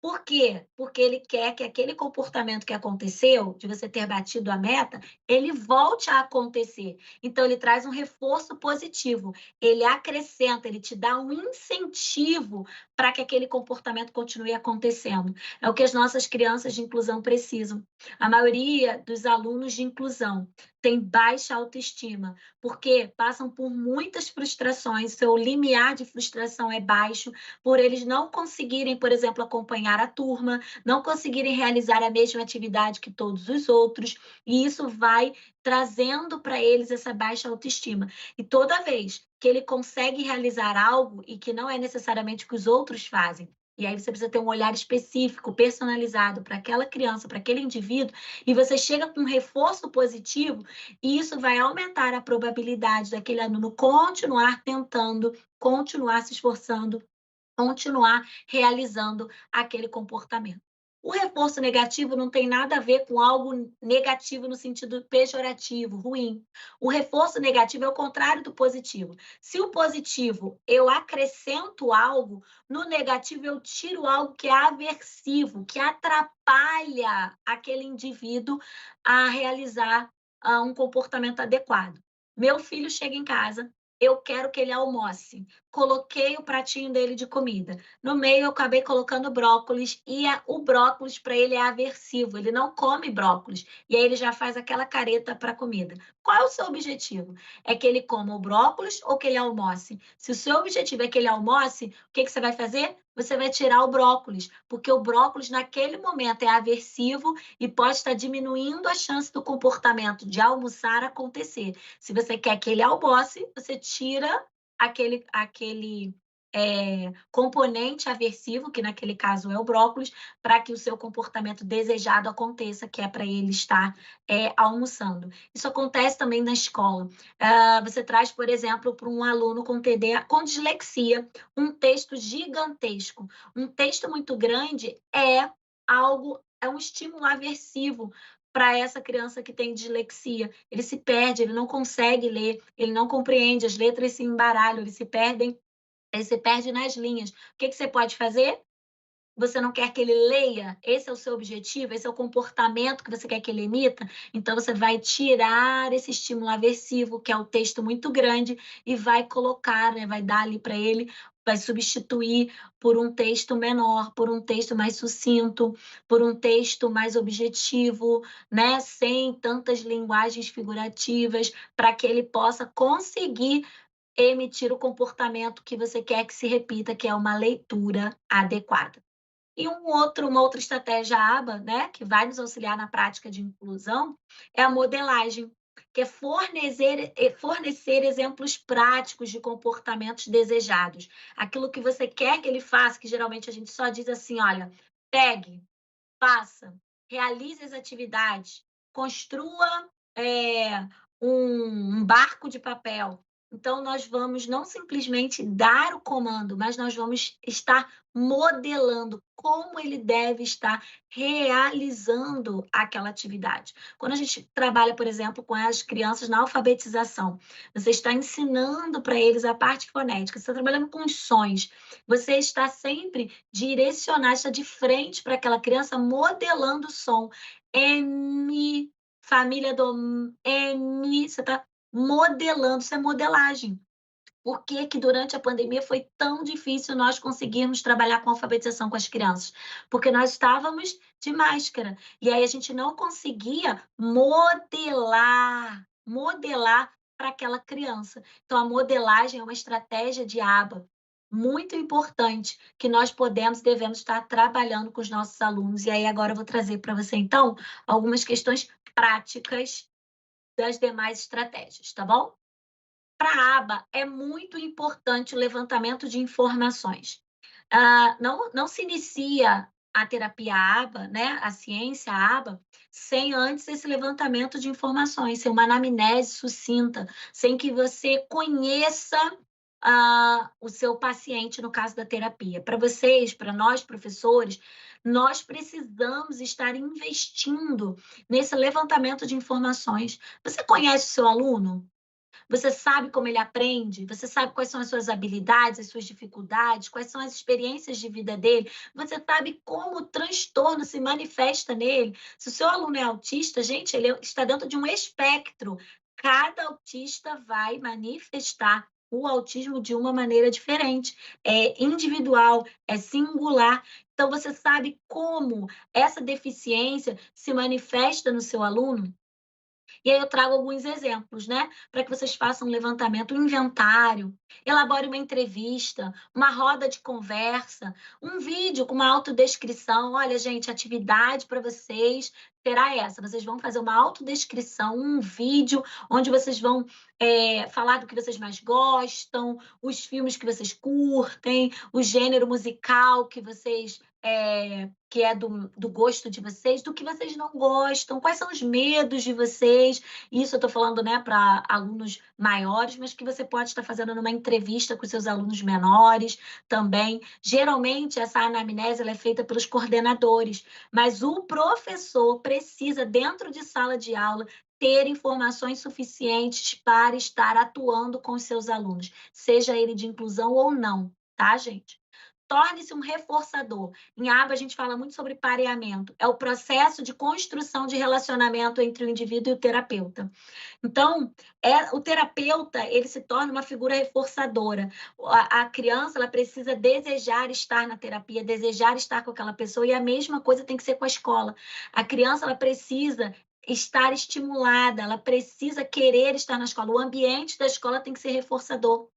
Por quê? Porque ele quer que aquele comportamento que aconteceu, de você ter batido a meta, ele volte a acontecer. Então, ele traz um reforço positivo, ele acrescenta, ele te dá um incentivo para que aquele comportamento continue acontecendo. É o que as nossas crianças de inclusão precisam. A maioria dos alunos de inclusão tem baixa autoestima, porque passam por muitas frustrações, seu limiar de frustração é baixo, por eles não conseguirem, por exemplo, acompanhar a turma, não conseguirem realizar a mesma atividade que todos os outros, e isso vai trazendo para eles essa baixa autoestima. E toda vez que ele consegue realizar algo e que não é necessariamente o que os outros fazem, e aí você precisa ter um olhar específico, personalizado para aquela criança, para aquele indivíduo, e você chega com um reforço positivo, e isso vai aumentar a probabilidade daquele aluno continuar tentando, continuar se esforçando, continuar realizando aquele comportamento. O reforço negativo não tem nada a ver com algo negativo no sentido pejorativo, ruim. O reforço negativo é o contrário do positivo. Se o positivo eu acrescento algo, no negativo eu tiro algo que é aversivo, que atrapalha aquele indivíduo a realizar um comportamento adequado. Meu filho chega em casa, eu quero que ele almoce, coloquei o pratinho dele de comida. No meio, eu acabei colocando brócolis, e o brócolis, para ele, é aversivo, ele não come brócolis, e aí ele já faz aquela careta para a comida. Qual é o seu objetivo? É que ele coma o brócolis ou que ele almoce? Se o seu objetivo é que ele almoce, o que você vai fazer? Você vai tirar o brócolis, porque o brócolis, naquele momento, é aversivo e pode estar diminuindo a chance do comportamento de almoçar acontecer. Se você quer que ele almoce, você tira aquele componente aversivo, que naquele caso é o brócolis, para que o seu comportamento desejado aconteça, que é para ele estar almoçando. Isso acontece também na escola. Você traz, por exemplo, para um aluno com TDA, com dislexia, um texto gigantesco. Um texto muito grande é um estímulo aversivo para essa criança que tem dislexia. Ele se perde, ele não consegue ler, ele não compreende, as letras se embaralham, ele se perde nas linhas. O que você pode fazer? Você não quer que ele leia? Esse é o seu objetivo? Esse é o comportamento que você quer que ele imita? Então, você vai tirar esse estímulo aversivo, que é o texto muito grande, e vai colocar, né, vai dar ali para ele, vai substituir por um texto menor, por um texto mais sucinto, por um texto mais objetivo, né, sem tantas linguagens figurativas, para que ele possa conseguir emitir o comportamento que você quer que se repita, que é uma leitura adequada. E uma outra estratégia ABA, né, que vai nos auxiliar na prática de inclusão, é a modelagem, que é fornecer exemplos práticos de comportamentos desejados. Aquilo que você quer que ele faça, que geralmente a gente só diz assim: olha, pegue, faça, realize as atividades, construa um barco de papel. Então, nós vamos não simplesmente dar o comando, mas nós vamos estar modelando como ele deve estar realizando aquela atividade. Quando a gente trabalha, por exemplo, com as crianças na alfabetização, você está ensinando para eles a parte fonética, você está trabalhando com os sons, você está sempre direcionado, está de frente para aquela criança, modelando o som. M, família do M, você está modelando, isso é modelagem. Por que que durante a pandemia foi tão difícil nós conseguirmos trabalhar com alfabetização com as crianças? Porque nós estávamos de máscara, e aí a gente não conseguia modelar para aquela criança. Então a modelagem é uma estratégia de aba muito importante, que nós podemos e devemos estar trabalhando com os nossos alunos. E aí agora eu vou trazer para você, então, algumas questões práticas das demais estratégias, tá bom? Para a aba, é muito importante o levantamento de informações. Não se inicia a terapia aba, né, a ciência aba, sem antes esse levantamento de informações, sem uma anamnese sucinta, sem que você conheça o seu paciente, no caso da terapia. Para vocês, para nós, professores, nós precisamos estar investindo nesse levantamento de informações. Você conhece o seu aluno? Você sabe como ele aprende? Você sabe quais são as suas habilidades, as suas dificuldades, quais são as experiências de vida dele? Você sabe como o transtorno se manifesta nele? Se o seu aluno é autista, gente, ele está dentro de um espectro. Cada autista vai manifestar o autismo de uma maneira diferente. É individual, é singular. Então, você sabe como essa deficiência se manifesta no seu aluno? E aí eu trago alguns exemplos, né, para que vocês façam um levantamento, um inventário, elabore uma entrevista, uma roda de conversa, um vídeo com uma autodescrição. Olha, gente, a atividade para vocês será essa. Vocês vão fazer uma autodescrição, um vídeo onde vocês vão falar do que vocês mais gostam, os filmes que vocês curtem, o gênero musical que vocês que é do gosto de vocês, do que vocês não gostam, quais são os medos de vocês. Isso eu estou falando, né, para alunos maiores, mas que você pode estar fazendo numa entrevista com seus alunos menores também. Geralmente, essa anamnese ela é feita pelos coordenadores, mas o professor precisa, dentro de sala de aula, ter informações suficientes para estar atuando com os seus alunos, seja ele de inclusão ou não, tá, gente? torne-se um reforçador. Em aba, a gente fala muito sobre pareamento. É o processo de construção de relacionamento entre o indivíduo e o terapeuta. Então, o terapeuta, ele se torna uma figura reforçadora. A criança, ela precisa desejar estar na terapia, desejar estar com aquela pessoa, e a mesma coisa tem que ser com a escola. A criança, ela precisa estar estimulada, ela precisa querer estar na escola. O ambiente da escola tem que ser reforçador.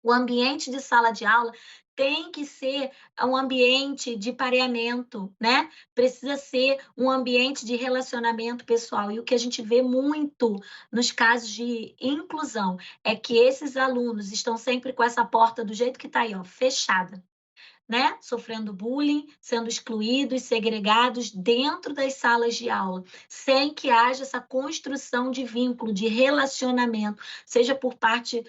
O ambiente de sala de aula tem que ser um ambiente de pareamento, né? Precisa ser um ambiente de relacionamento pessoal. E o que a gente vê muito nos casos de inclusão é que esses alunos estão sempre com essa porta do jeito que está aí, ó, fechada, né? Sofrendo bullying, sendo excluídos, segregados dentro das salas de aula, sem que haja essa construção de vínculo, de relacionamento, seja por parte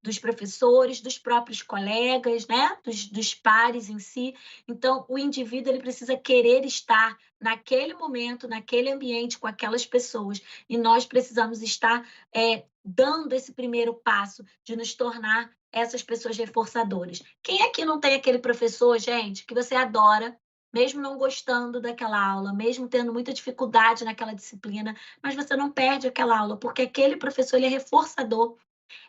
dos professores, dos próprios colegas, né? Dos pares em si. Então, o indivíduo ele precisa querer estar naquele momento, naquele ambiente, com aquelas pessoas, e nós precisamos estar dando esse primeiro passo de nos tornar essas pessoas reforçadoras. Quem aqui não tem aquele professor, gente, que você adora, mesmo não gostando daquela aula, mesmo tendo muita dificuldade naquela disciplina, mas você não perde aquela aula, porque aquele professor ele é reforçador.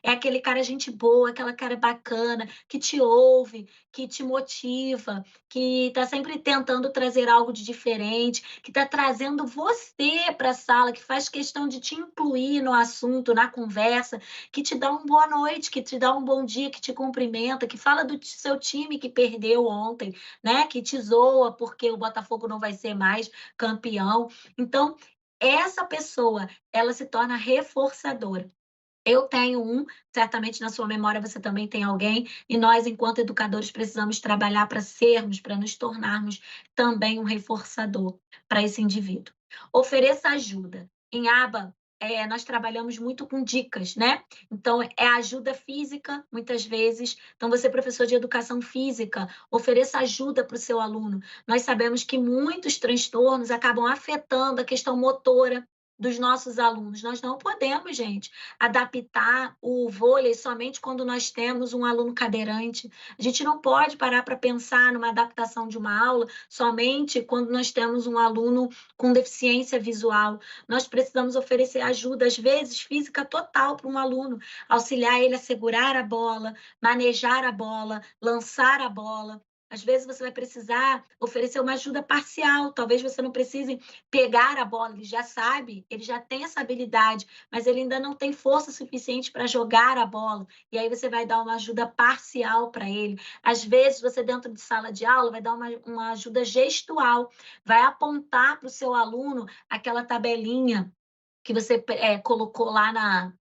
É aquele cara gente boa, aquela cara bacana, que te ouve, que te motiva, que está sempre tentando trazer algo de diferente, que está trazendo você para a sala, que faz questão de te incluir no assunto, na conversa, que te dá uma boa noite, que te dá um bom dia, que te cumprimenta, que fala do seu time que perdeu ontem, né? Que te zoa porque o Botafogo não vai ser mais campeão. Então, essa pessoa, ela se torna reforçadora. Eu tenho um, certamente na sua memória você também tem alguém, e nós, enquanto educadores, precisamos trabalhar para sermos, para nos tornarmos também um reforçador para esse indivíduo. Ofereça ajuda. Em aba, nós trabalhamos muito com dicas, né? Então, é ajuda física, muitas vezes. Então, você, professor de educação física, ofereça ajuda para o seu aluno. Nós sabemos que muitos transtornos acabam afetando a questão motora dos nossos alunos. Nós não podemos, gente, adaptar o vôlei somente quando nós temos um aluno cadeirante. A gente não pode parar para pensar numa adaptação de uma aula somente quando nós temos um aluno com deficiência visual. Nós precisamos oferecer ajuda, às vezes física total, para um aluno, auxiliar ele a segurar a bola, manejar a bola, lançar a bola. Às vezes você vai precisar oferecer uma ajuda parcial, talvez você não precise pegar a bola, ele já sabe, ele já tem essa habilidade, mas ele ainda não tem força suficiente para jogar a bola, e aí você vai dar uma ajuda parcial para ele. Às vezes, você dentro de sala de aula vai dar uma ajuda gestual, vai apontar para o seu aluno aquela tabelinha que você colocou lá na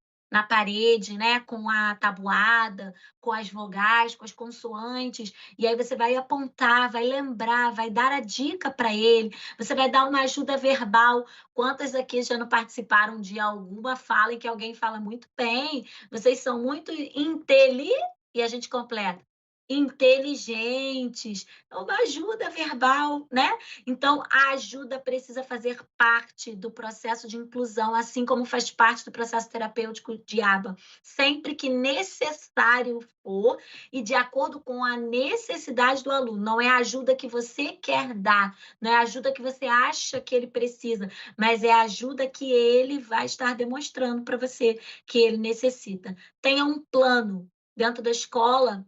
parede, né, com a tabuada, com as vogais, com as consoantes, e aí você vai apontar, vai lembrar, vai dar a dica para ele, você vai dar uma ajuda verbal. Quantas aqui já não participaram de alguma fala em que alguém fala muito bem, vocês são muito e a gente completa, inteligentes, é uma ajuda verbal, né? Então, a ajuda precisa fazer parte do processo de inclusão, assim como faz parte do processo terapêutico de aba. Sempre que necessário for e de acordo com a necessidade do aluno. Não é a ajuda que você quer dar, não é a ajuda que você acha que ele precisa, mas é a ajuda que ele vai estar demonstrando para você que ele necessita. Tenha um plano dentro da escola.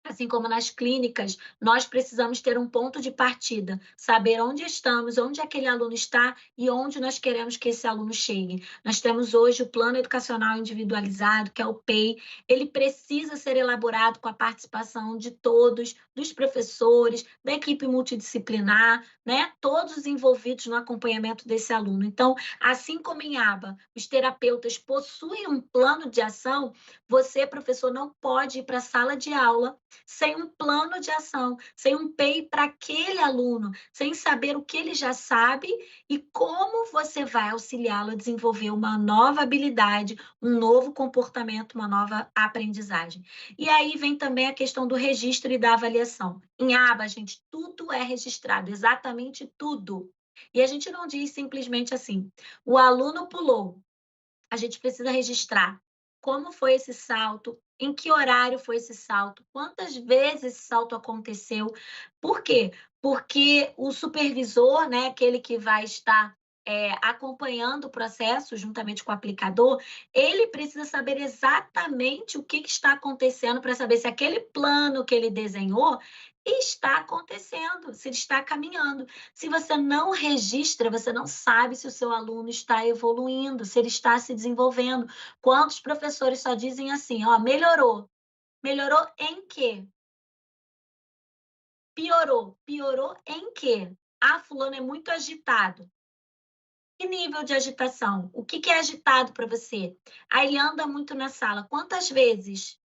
Assim como nas clínicas, nós precisamos ter um ponto de partida, saber onde estamos, onde aquele aluno está e onde nós queremos que esse aluno chegue. Nós temos hoje o Plano Educacional Individualizado, que é o PEI. Ele precisa ser elaborado com a participação de todos, dos professores, da equipe multidisciplinar, né? Todos os envolvidos no acompanhamento desse aluno. Então, assim como em aba, os terapeutas possuem um plano de ação, você, professor, não pode ir para a sala de aula sem um plano de ação, sem um PEI para aquele aluno, sem saber o que ele já sabe e como você vai auxiliá-lo a desenvolver uma nova habilidade, um novo comportamento, uma nova aprendizagem. E aí vem também a questão do registro e da avaliação. Em aba, gente, tudo é registrado, exatamente tudo. E a gente não diz simplesmente assim, o aluno pulou, a gente precisa registrar como foi esse salto, Em que horário foi esse salto? Quantas vezes esse salto aconteceu? Por quê? Porque o supervisor, né, aquele que vai estar acompanhando o processo juntamente com o aplicador, ele precisa saber exatamente o que está acontecendo para saber se aquele plano que ele desenhou está acontecendo, se ele está caminhando. Se você não registra, você não sabe se o seu aluno está evoluindo, se ele está se desenvolvendo. Quantos professores só dizem assim, ó, melhorou. Melhorou em quê? Piorou. Piorou em quê? Ah, fulano é muito agitado. Que nível de agitação? O que é agitado para você? Ah, ele anda muito na sala. Quantas vezes?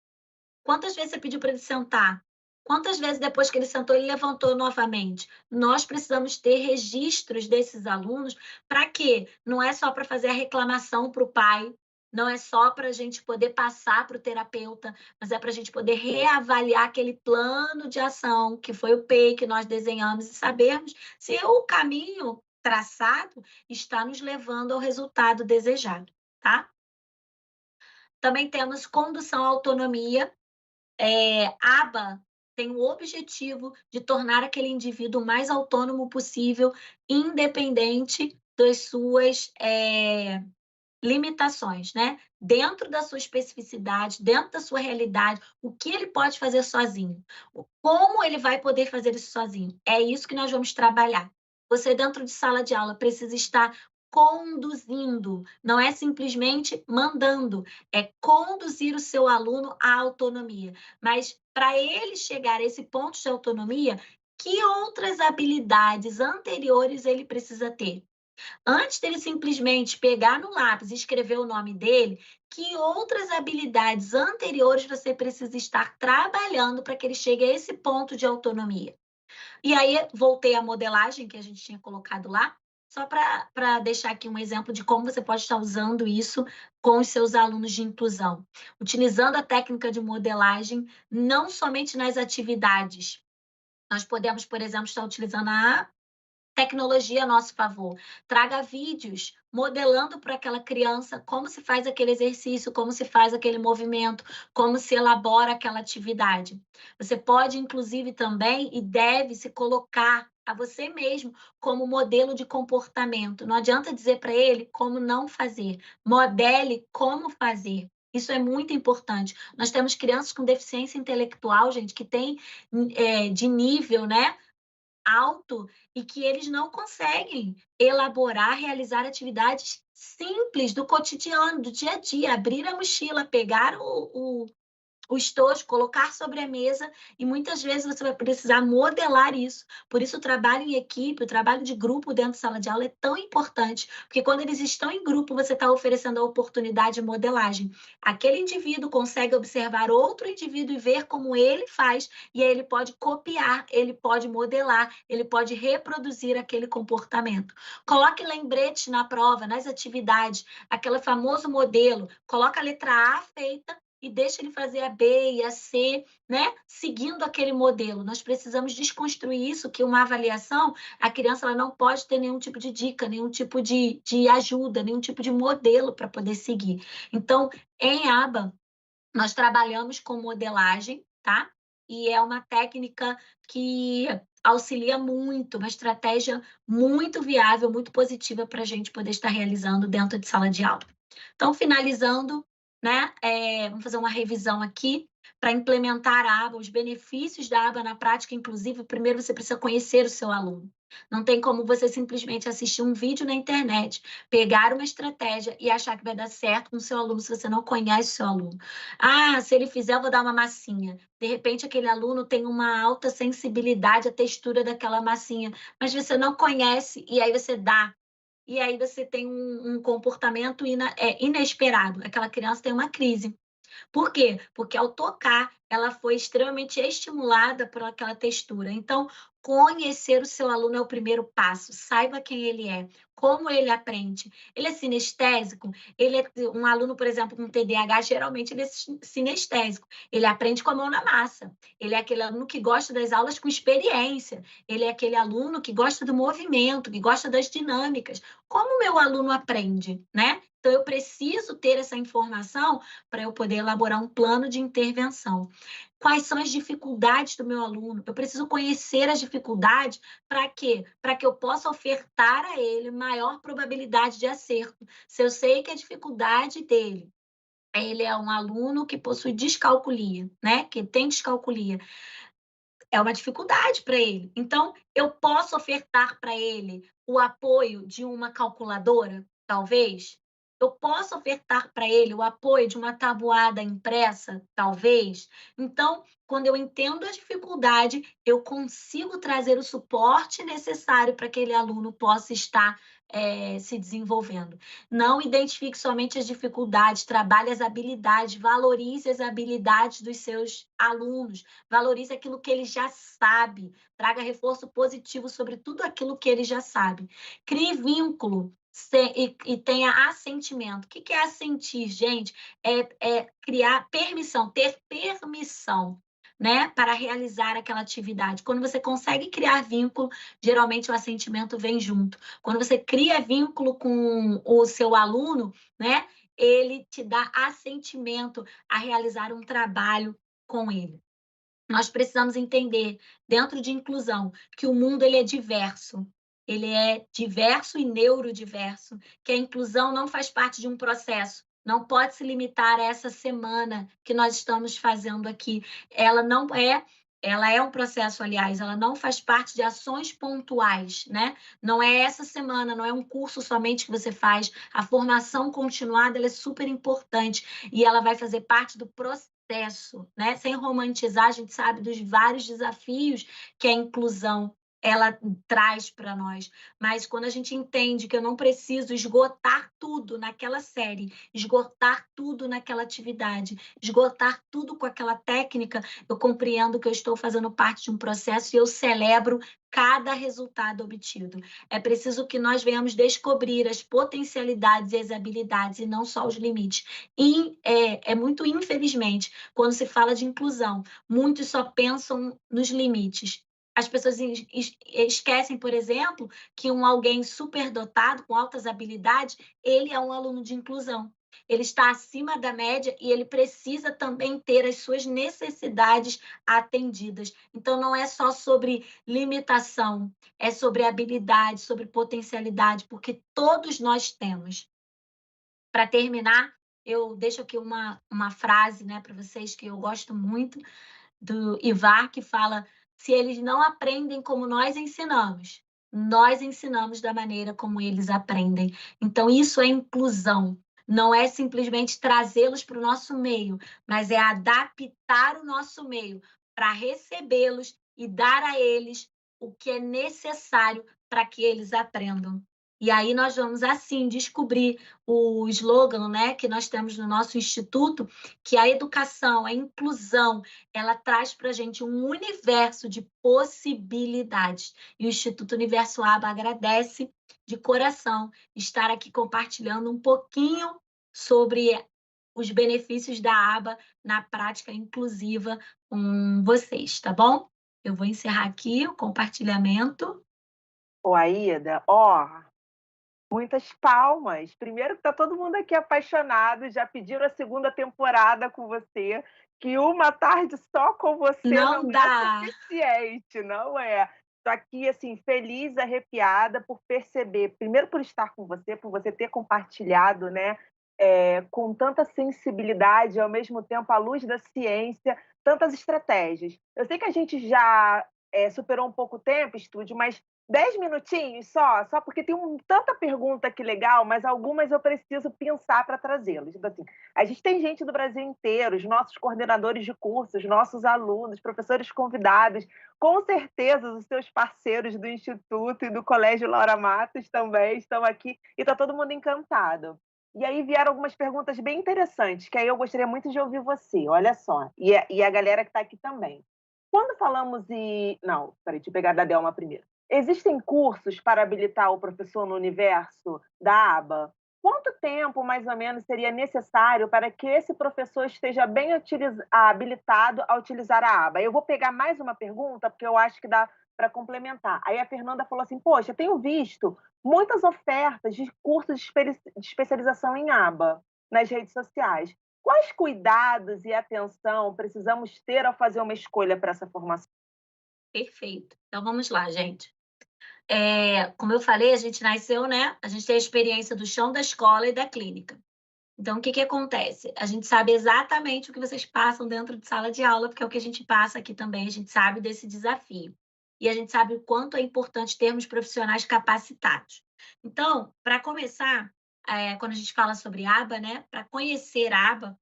Quantas vezes você pediu para ele sentar? Quantas vezes depois que ele sentou, ele levantou novamente? Nós precisamos ter registros desses alunos para quê? Não é só para fazer a reclamação para o pai, não é só para a gente poder passar para o terapeuta, mas é para a gente poder reavaliar aquele plano de ação, que foi o PEI que nós desenhamos, e sabermos se o caminho traçado está nos levando ao resultado desejado, tá? Também temos condução à autonomia. A aba tem o objetivo de tornar aquele indivíduo o mais autônomo possível, independente das suas limitações, né? Dentro da sua especificidade, dentro da sua realidade, o que ele pode fazer sozinho, como ele vai poder fazer isso sozinho. É isso que nós vamos trabalhar. Você, dentro de sala de aula, precisa estar conduzindo, não é simplesmente mandando, é conduzir o seu aluno à autonomia. Mas para ele chegar a esse ponto de autonomia, que outras habilidades anteriores ele precisa ter? Antes dele simplesmente pegar no lápis e escrever o nome dele, que outras habilidades anteriores você precisa estar trabalhando para que ele chegue a esse ponto de autonomia? E aí, voltei à modelagem que a gente tinha colocado lá, só para deixar aqui um exemplo de como você pode estar usando isso com os seus alunos de inclusão. Utilizando a técnica de modelagem, não somente nas atividades. Nós podemos, por exemplo, estar utilizando a tecnologia a nosso favor. Traga vídeos modelando para aquela criança como se faz aquele exercício, como se faz aquele movimento, como se elabora aquela atividade. Você pode, inclusive, também e deve se colocar a você mesmo como modelo de comportamento. Não adianta dizer para ele como não fazer. Modele como fazer. Isso é muito importante. Nós temos crianças com deficiência intelectual, gente, que tem de nível, né, alto e que eles não conseguem elaborar, realizar atividades simples do cotidiano, do dia a dia, abrir a mochila, pegar o estojo, colocar sobre a mesa, e muitas vezes você vai precisar modelar isso. Por isso, o trabalho em equipe, o trabalho de grupo dentro da sala de aula é tão importante, porque quando eles estão em grupo, você está oferecendo a oportunidade de modelagem. Aquele indivíduo consegue observar outro indivíduo e ver como ele faz, e aí ele pode copiar, ele pode modelar, ele pode reproduzir aquele comportamento. Coloque lembretes na prova, nas atividades, aquele famoso modelo, coloca a letra A feita e deixa ele fazer a B e a C, né? Seguindo aquele modelo. Nós precisamos desconstruir isso, que uma avaliação, a criança ela não pode ter nenhum tipo de dica, nenhum tipo de ajuda, nenhum tipo de modelo para poder seguir. Então, em aba, nós trabalhamos com modelagem, tá? E é uma técnica que auxilia muito, uma estratégia muito viável, muito positiva para a gente poder estar realizando dentro de sala de aula. Então, finalizando, né, vamos fazer uma revisão aqui. Para implementar a aba, os benefícios da aba na prática, inclusive, primeiro você precisa conhecer o seu aluno. Não tem como você simplesmente assistir um vídeo na internet, pegar uma estratégia e achar que vai dar certo com o seu aluno se você não conhece o seu aluno. Ah, se ele fizer, eu vou dar uma massinha. De repente, aquele aluno tem uma alta sensibilidade à textura daquela massinha, mas você não conhece e aí você dá. E aí você tem um comportamento inesperado. Aquela criança tem uma crise. Por quê? Porque ao tocar, ela foi extremamente estimulada por aquela textura. Então, conhecer o seu aluno é o primeiro passo. Saiba quem ele é, como ele aprende. Ele é sinestésico? Ele é um aluno, por exemplo, com TDAH, geralmente ele é sinestésico. Ele aprende com a mão na massa. Ele é aquele aluno que gosta das aulas com experiência. Ele é aquele aluno que gosta do movimento, que gosta das dinâmicas. Como o meu aluno aprende, né? Então, eu preciso ter essa informação para eu poder elaborar um plano de intervenção. Quais são as dificuldades do meu aluno? Eu preciso conhecer as dificuldades para quê? Para que eu possa ofertar a ele maior probabilidade de acerto. Se eu sei que a dificuldade dele, ele é um aluno que possui descalculia, né? Que tem descalculia, é uma dificuldade para ele. Então, eu posso ofertar para ele o apoio de uma calculadora, talvez? Eu posso ofertar para ele o apoio de uma tabuada impressa, talvez? Então, quando eu entendo a dificuldade, eu consigo trazer o suporte necessário para que aquele aluno possa estar se desenvolvendo. Não identifique somente as dificuldades, trabalhe as habilidades, valorize as habilidades dos seus alunos, valorize aquilo que ele já sabe, traga reforço positivo sobre tudo aquilo que ele já sabe. Crie vínculo e tenha assentimento. O que é assentir, gente? É criar permissão, ter permissão, né, para realizar aquela atividade. Quando você consegue criar vínculo, geralmente o assentimento vem junto. Quando você cria vínculo com o seu aluno, né, ele te dá assentimento a realizar um trabalho com ele. Nós precisamos entender, dentro de inclusão, que o mundo ele é diverso. Ele é diverso e neurodiverso, que a inclusão não faz parte de um processo, não pode se limitar a essa semana que nós estamos fazendo aqui. Ela é um processo, aliás, ela não faz parte de ações pontuais, né? Não é essa semana, não é um curso somente que você faz. A formação continuada, ela é super importante e ela vai fazer parte do processo, né? Sem romantizar, a gente sabe dos vários desafios que a inclusão ela traz para nós. Mas quando a gente entende que eu não preciso esgotar tudo naquela série, esgotar tudo naquela atividade, esgotar tudo com aquela técnica, eu compreendo que eu estou fazendo parte de um processo e eu celebro cada resultado obtido. É preciso que nós venhamos descobrir as potencialidades e as habilidades e não só os limites. E é muito infelizmente, quando se fala de inclusão, muitos só pensam nos limites. As pessoas esquecem, por exemplo, que alguém superdotado, com altas habilidades, ele é um aluno de inclusão. Ele está acima da média e ele precisa também ter as suas necessidades atendidas. Então, não é só sobre limitação, é sobre habilidade, sobre potencialidade, porque todos nós temos. Para terminar, eu deixo aqui uma frase, né, para vocês que eu gosto muito, do Ivar, que fala: se eles não aprendem como nós ensinamos da maneira como eles aprendem. Então, isso é inclusão. Não é simplesmente trazê-los para o nosso meio, mas é adaptar o nosso meio para recebê-los e dar a eles o que é necessário para que eles aprendam. E aí nós vamos, assim, descobrir o slogan, né, que nós temos no nosso instituto, que a educação, a inclusão, ela traz para a gente um universo de possibilidades. E o Instituto Universo ABA agradece de coração estar aqui compartilhando um pouquinho sobre os benefícios da aba na prática inclusiva com vocês, tá bom? Eu vou encerrar aqui o compartilhamento. Ô, Aida, ó, muitas palmas. Primeiro que tá todo mundo aqui apaixonado, já pediram a segunda temporada com você, que uma tarde só com você Não não é dá. suficiente, não é. Tô aqui, assim, feliz, arrepiada por perceber, primeiro por estar com você, por você ter compartilhado, né, com tanta sensibilidade, ao mesmo tempo à luz da ciência, tantas estratégias. Eu sei que a gente já superou um pouco o tempo, estúdio, mas 10 minutinhos só porque tem tanta pergunta aqui legal, mas algumas eu preciso pensar para trazê-las. Então, assim, a gente tem gente do Brasil inteiro, os nossos coordenadores de cursos, nossos alunos, professores convidados, com certeza os seus parceiros do Instituto e do Colégio Laura Matos também estão aqui e está todo mundo encantado. E aí vieram algumas perguntas bem interessantes, que aí eu gostaria muito de ouvir você, olha só, e a galera que está aqui também. Quando falamos em... Não, peraí, deixa eu pegar da Delma primeiro. Existem cursos para habilitar o professor no universo da aba? Quanto tempo, mais ou menos, seria necessário para que esse professor esteja bem habilitado a utilizar a aba? Eu vou pegar mais uma pergunta, porque eu acho que dá para complementar. Aí a Fernanda falou assim: poxa, tenho visto muitas ofertas de cursos de especialização em aba nas redes sociais. Quais cuidados e atenção precisamos ter ao fazer uma escolha para essa formação? Perfeito. Então vamos lá, gente. Como eu falei, a gente nasceu, né? A gente tem a experiência do chão da escola e da clínica. Então, o que que acontece? A gente sabe exatamente o que vocês passam dentro de sala de aula, porque é o que a gente passa aqui também, a gente sabe desse desafio. E a gente sabe o quanto é importante termos profissionais capacitados. Então, para começar, quando a gente fala sobre aba, né? Para conhecer a aba,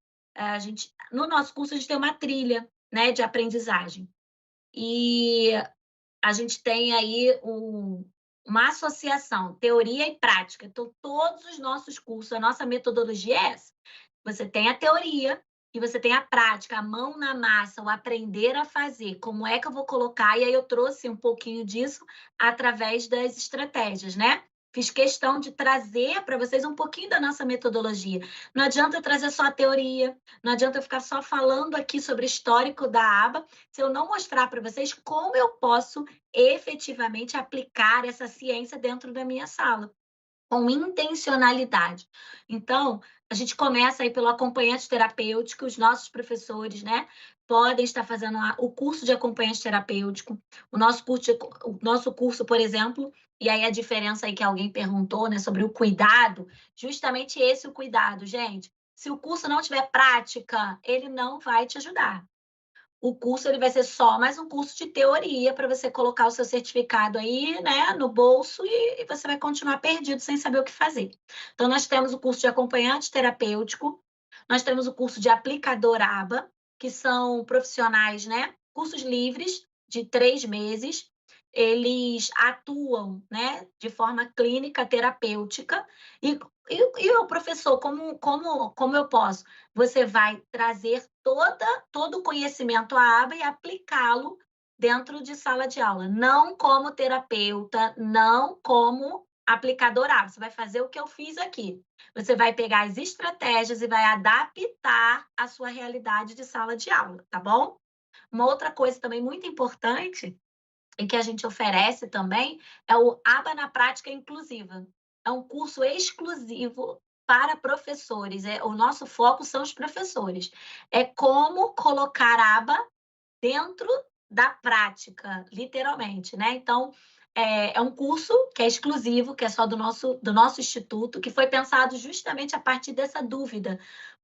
no nosso curso a gente tem uma trilha, né, de aprendizagem. E a gente tem aí uma associação, teoria e prática. Então, todos os nossos cursos, a nossa metodologia é essa. Você tem a teoria e você tem a prática, a mão na massa, o aprender a fazer. Como é que eu vou colocar? E aí eu trouxe um pouquinho disso através das estratégias, né? Fiz questão de trazer para vocês um pouquinho da nossa metodologia. Não adianta eu trazer só a teoria, não adianta eu ficar só falando aqui sobre o histórico da aba, se eu não mostrar para vocês como eu posso efetivamente aplicar essa ciência dentro da minha sala, com intencionalidade. Então, a gente começa aí pelo acompanhante terapêutico, os nossos professores, né, podem estar fazendo o curso de acompanhante terapêutico, o nosso curso, por exemplo, e aí a diferença aí que alguém perguntou, né, sobre o cuidado, justamente esse o cuidado, gente. Se o curso não tiver prática, ele não vai te ajudar. O curso ele vai ser só mais um curso de teoria para você colocar o seu certificado aí, né, no bolso e você vai continuar perdido sem saber o que fazer. Então, nós temos o curso de acompanhante terapêutico, nós temos o curso de aplicador ABA, que são profissionais, né, cursos livres de 3 meses, eles atuam, né, de forma clínica terapêutica e o professor, como eu posso? Você vai trazer todo o conhecimento à aba e aplicá-lo dentro de sala de aula, não como terapeuta, não como aplicador aba. Você vai fazer o que eu fiz aqui. Você vai pegar as estratégias e vai adaptar à sua realidade de sala de aula, tá bom? Uma outra coisa também muito importante e que a gente oferece também é o aba na prática inclusiva. É um curso exclusivo para professores. O nosso foco são os professores. É como colocar aba dentro da prática, literalmente, né? Então, é um curso que é exclusivo, que é só do nosso instituto, que foi pensado justamente a partir dessa dúvida.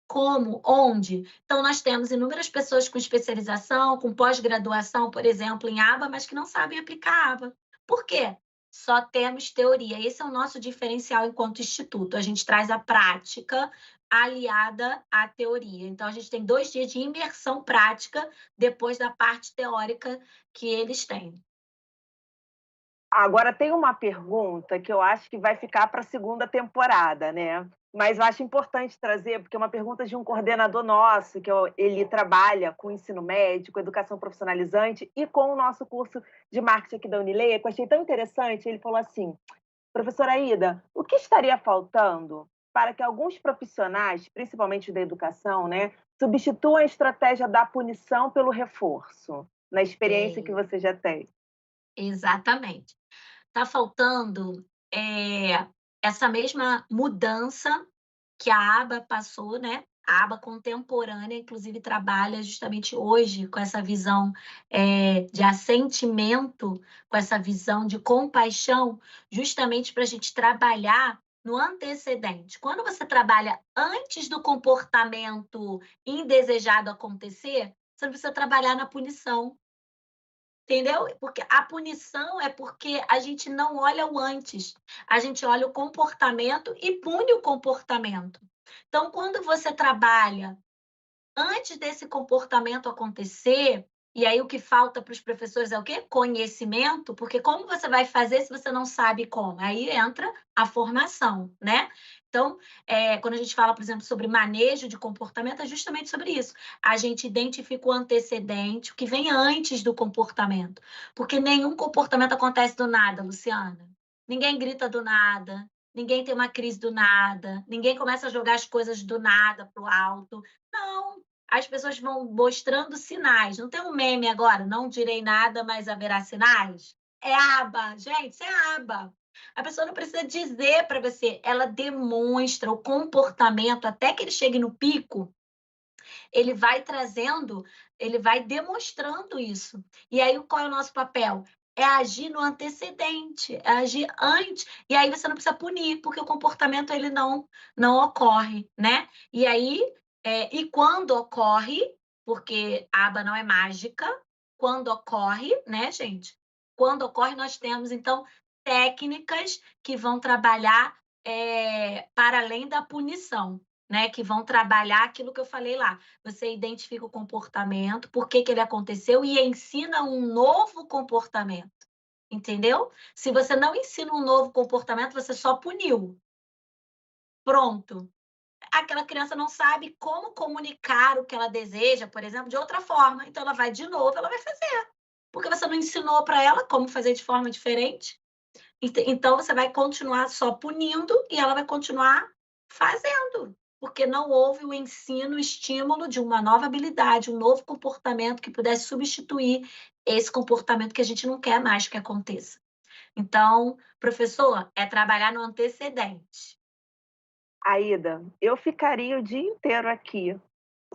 Como? Onde? Então, nós temos inúmeras pessoas com especialização, com pós-graduação, por exemplo, em aba, mas que não sabem aplicar aba. Por quê? Só temos teoria. Esse é o nosso diferencial enquanto instituto. A gente traz a prática aliada à teoria. Então, a gente tem 2 dias de imersão prática depois da parte teórica que eles têm. Agora tem uma pergunta que eu acho que vai ficar para a segunda temporada, né? Mas eu acho importante trazer, porque é uma pergunta de um coordenador nosso, ele trabalha com ensino médio, com educação profissionalizante e com o nosso curso de marketing aqui da Unileia, que eu achei tão interessante. Ele falou assim: professora Aida, o que estaria faltando para que alguns profissionais, principalmente da educação, né, substituam a estratégia da punição pelo reforço, na experiência que É, você já tem? exatamente. Está faltando essa mesma mudança que a aba passou, né? A aba contemporânea, inclusive, trabalha justamente hoje com essa visão de assentimento, com essa visão de compaixão, justamente para a gente trabalhar no antecedente. Quando você trabalha antes do comportamento indesejado acontecer, você não precisa trabalhar na punição. Entendeu? Porque a punição é porque a gente não olha o antes, a gente olha o comportamento e pune o comportamento. Então, quando você trabalha antes desse comportamento acontecer, e aí o que falta para os professores é o quê? Conhecimento, porque como você vai fazer se você não sabe como? Aí entra a formação, né? Então, quando a gente fala, por exemplo, sobre manejo de comportamento, é justamente sobre isso. A gente identifica o antecedente, o que vem antes do comportamento. Porque nenhum comportamento acontece do nada, Luciana. Ninguém grita do nada, ninguém tem uma crise do nada, ninguém começa a jogar as coisas do nada para o alto. Não, as pessoas vão mostrando sinais. Não tem um meme agora, não direi nada, mas haverá sinais? é aba. Gente, isso é aba. A pessoa não precisa dizer para você, ela demonstra o comportamento até que ele chegue no pico, ele vai trazendo, ele vai demonstrando isso. E aí, qual é o nosso papel? É agir no antecedente, é agir antes. E aí você não precisa punir, porque o comportamento ele não ocorre, né? E aí, e quando ocorre, porque a aba não é mágica, quando ocorre, né, gente? Quando ocorre, nós temos, então, técnicas que vão trabalhar para além da punição, né? Que vão trabalhar aquilo que eu falei lá. Você identifica o comportamento, por que ele aconteceu e ensina um novo comportamento, entendeu? Se você não ensina um novo comportamento, você só puniu. Pronto. Aquela criança não sabe como comunicar o que ela deseja, por exemplo, de outra forma. Então, ela vai de novo, ela vai fazer. Porque você não ensinou para ela como fazer de forma diferente. Então, você vai continuar só punindo e ela vai continuar fazendo, porque não houve o ensino, o estímulo de uma nova habilidade, um novo comportamento que pudesse substituir esse comportamento que a gente não quer mais que aconteça. Então, professor, é trabalhar no antecedente. Aida, eu ficaria o dia inteiro aqui,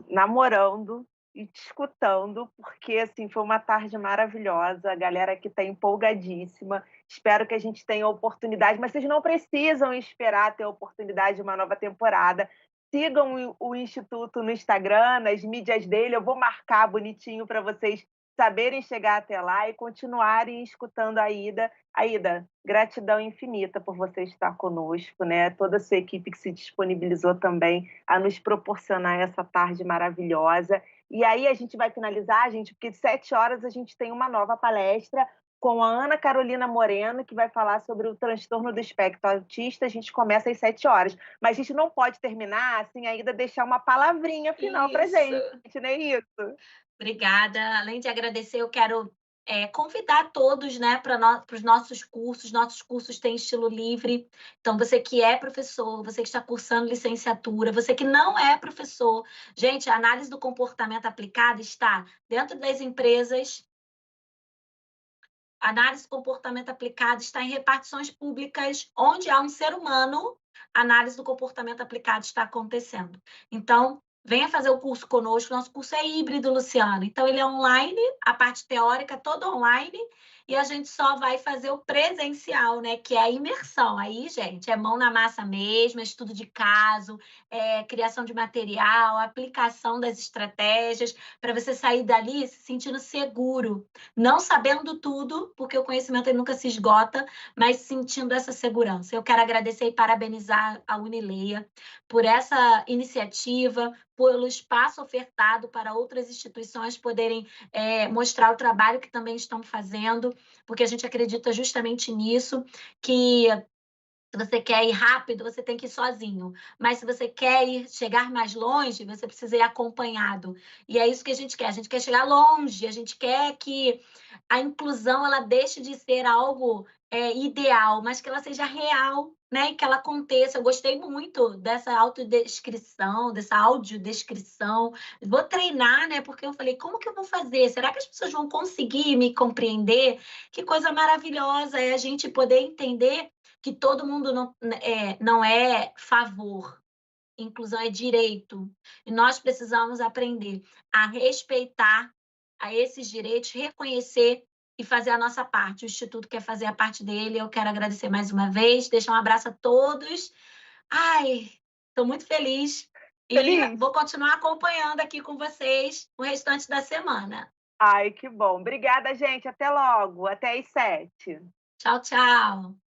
namorando e te escutando, porque assim foi uma tarde maravilhosa, a galera aqui está empolgadíssima. Espero que a gente tenha oportunidade, mas vocês não precisam esperar ter a oportunidade de uma nova temporada. Sigam o Instituto no Instagram, nas mídias dele, eu vou marcar bonitinho para vocês saberem chegar até lá e continuarem escutando a Aida. Aida, gratidão infinita por você estar conosco, né? Toda a sua equipe que se disponibilizou também a nos proporcionar essa tarde maravilhosa. E aí a gente vai finalizar, gente, porque às 7 horas a gente tem uma nova palestra com a Ana Carolina Moreno, que vai falar sobre o transtorno do espectro autista. A gente começa às 7 horas. Mas a gente não pode terminar sem ainda deixar uma palavrinha final para gente, não é isso? Obrigada. Além de agradecer, eu quero convidar todos, né, para os nossos cursos. Nossos cursos têm estilo livre. Então, você que é professor, você que está cursando licenciatura, você que não é professor, gente, a análise do comportamento aplicada está dentro das empresas. A análise do comportamento aplicado está em repartições públicas, onde há um ser humano, a análise do comportamento aplicado está acontecendo. Então, venha fazer o curso conosco. Nosso curso é híbrido, Luciana. Então, ele é online, a parte teórica toda online, e a gente só vai fazer o presencial, né? Que é a imersão. Aí, gente, é mão na massa mesmo, é estudo de caso, é criação de material, aplicação das estratégias, para você sair dali se sentindo seguro, não sabendo tudo, porque o conhecimento ele nunca se esgota, mas sentindo essa segurança. Eu quero agradecer e parabenizar a Unileia por essa iniciativa, pelo espaço ofertado para outras instituições poderem mostrar o trabalho que também estão fazendo, porque a gente acredita justamente nisso, que se você quer ir rápido, você tem que ir sozinho. Mas se você quer chegar mais longe, você precisa ir acompanhado. E é isso que a gente quer. A gente quer chegar longe, a gente quer que a inclusão ela deixe de ser algo ideal, mas que ela seja real, né? E que ela aconteça. Eu gostei muito dessa autodescrição, dessa audiodescrição. Vou treinar, né? Porque eu falei, como que eu vou fazer? Será que as pessoas vão conseguir me compreender? Que coisa maravilhosa é a gente poder entender que todo mundo não é favor, inclusão é direito. E nós precisamos aprender a respeitar a esses direitos, reconhecer e fazer a nossa parte. O Instituto quer fazer a parte dele. Eu quero agradecer mais uma vez, deixar um abraço a todos. Ai, estou muito feliz. E Feliz? vou continuar acompanhando aqui com vocês o restante da semana. Ai, que bom. Obrigada, gente. Até logo. Até às 7. Tchau, tchau.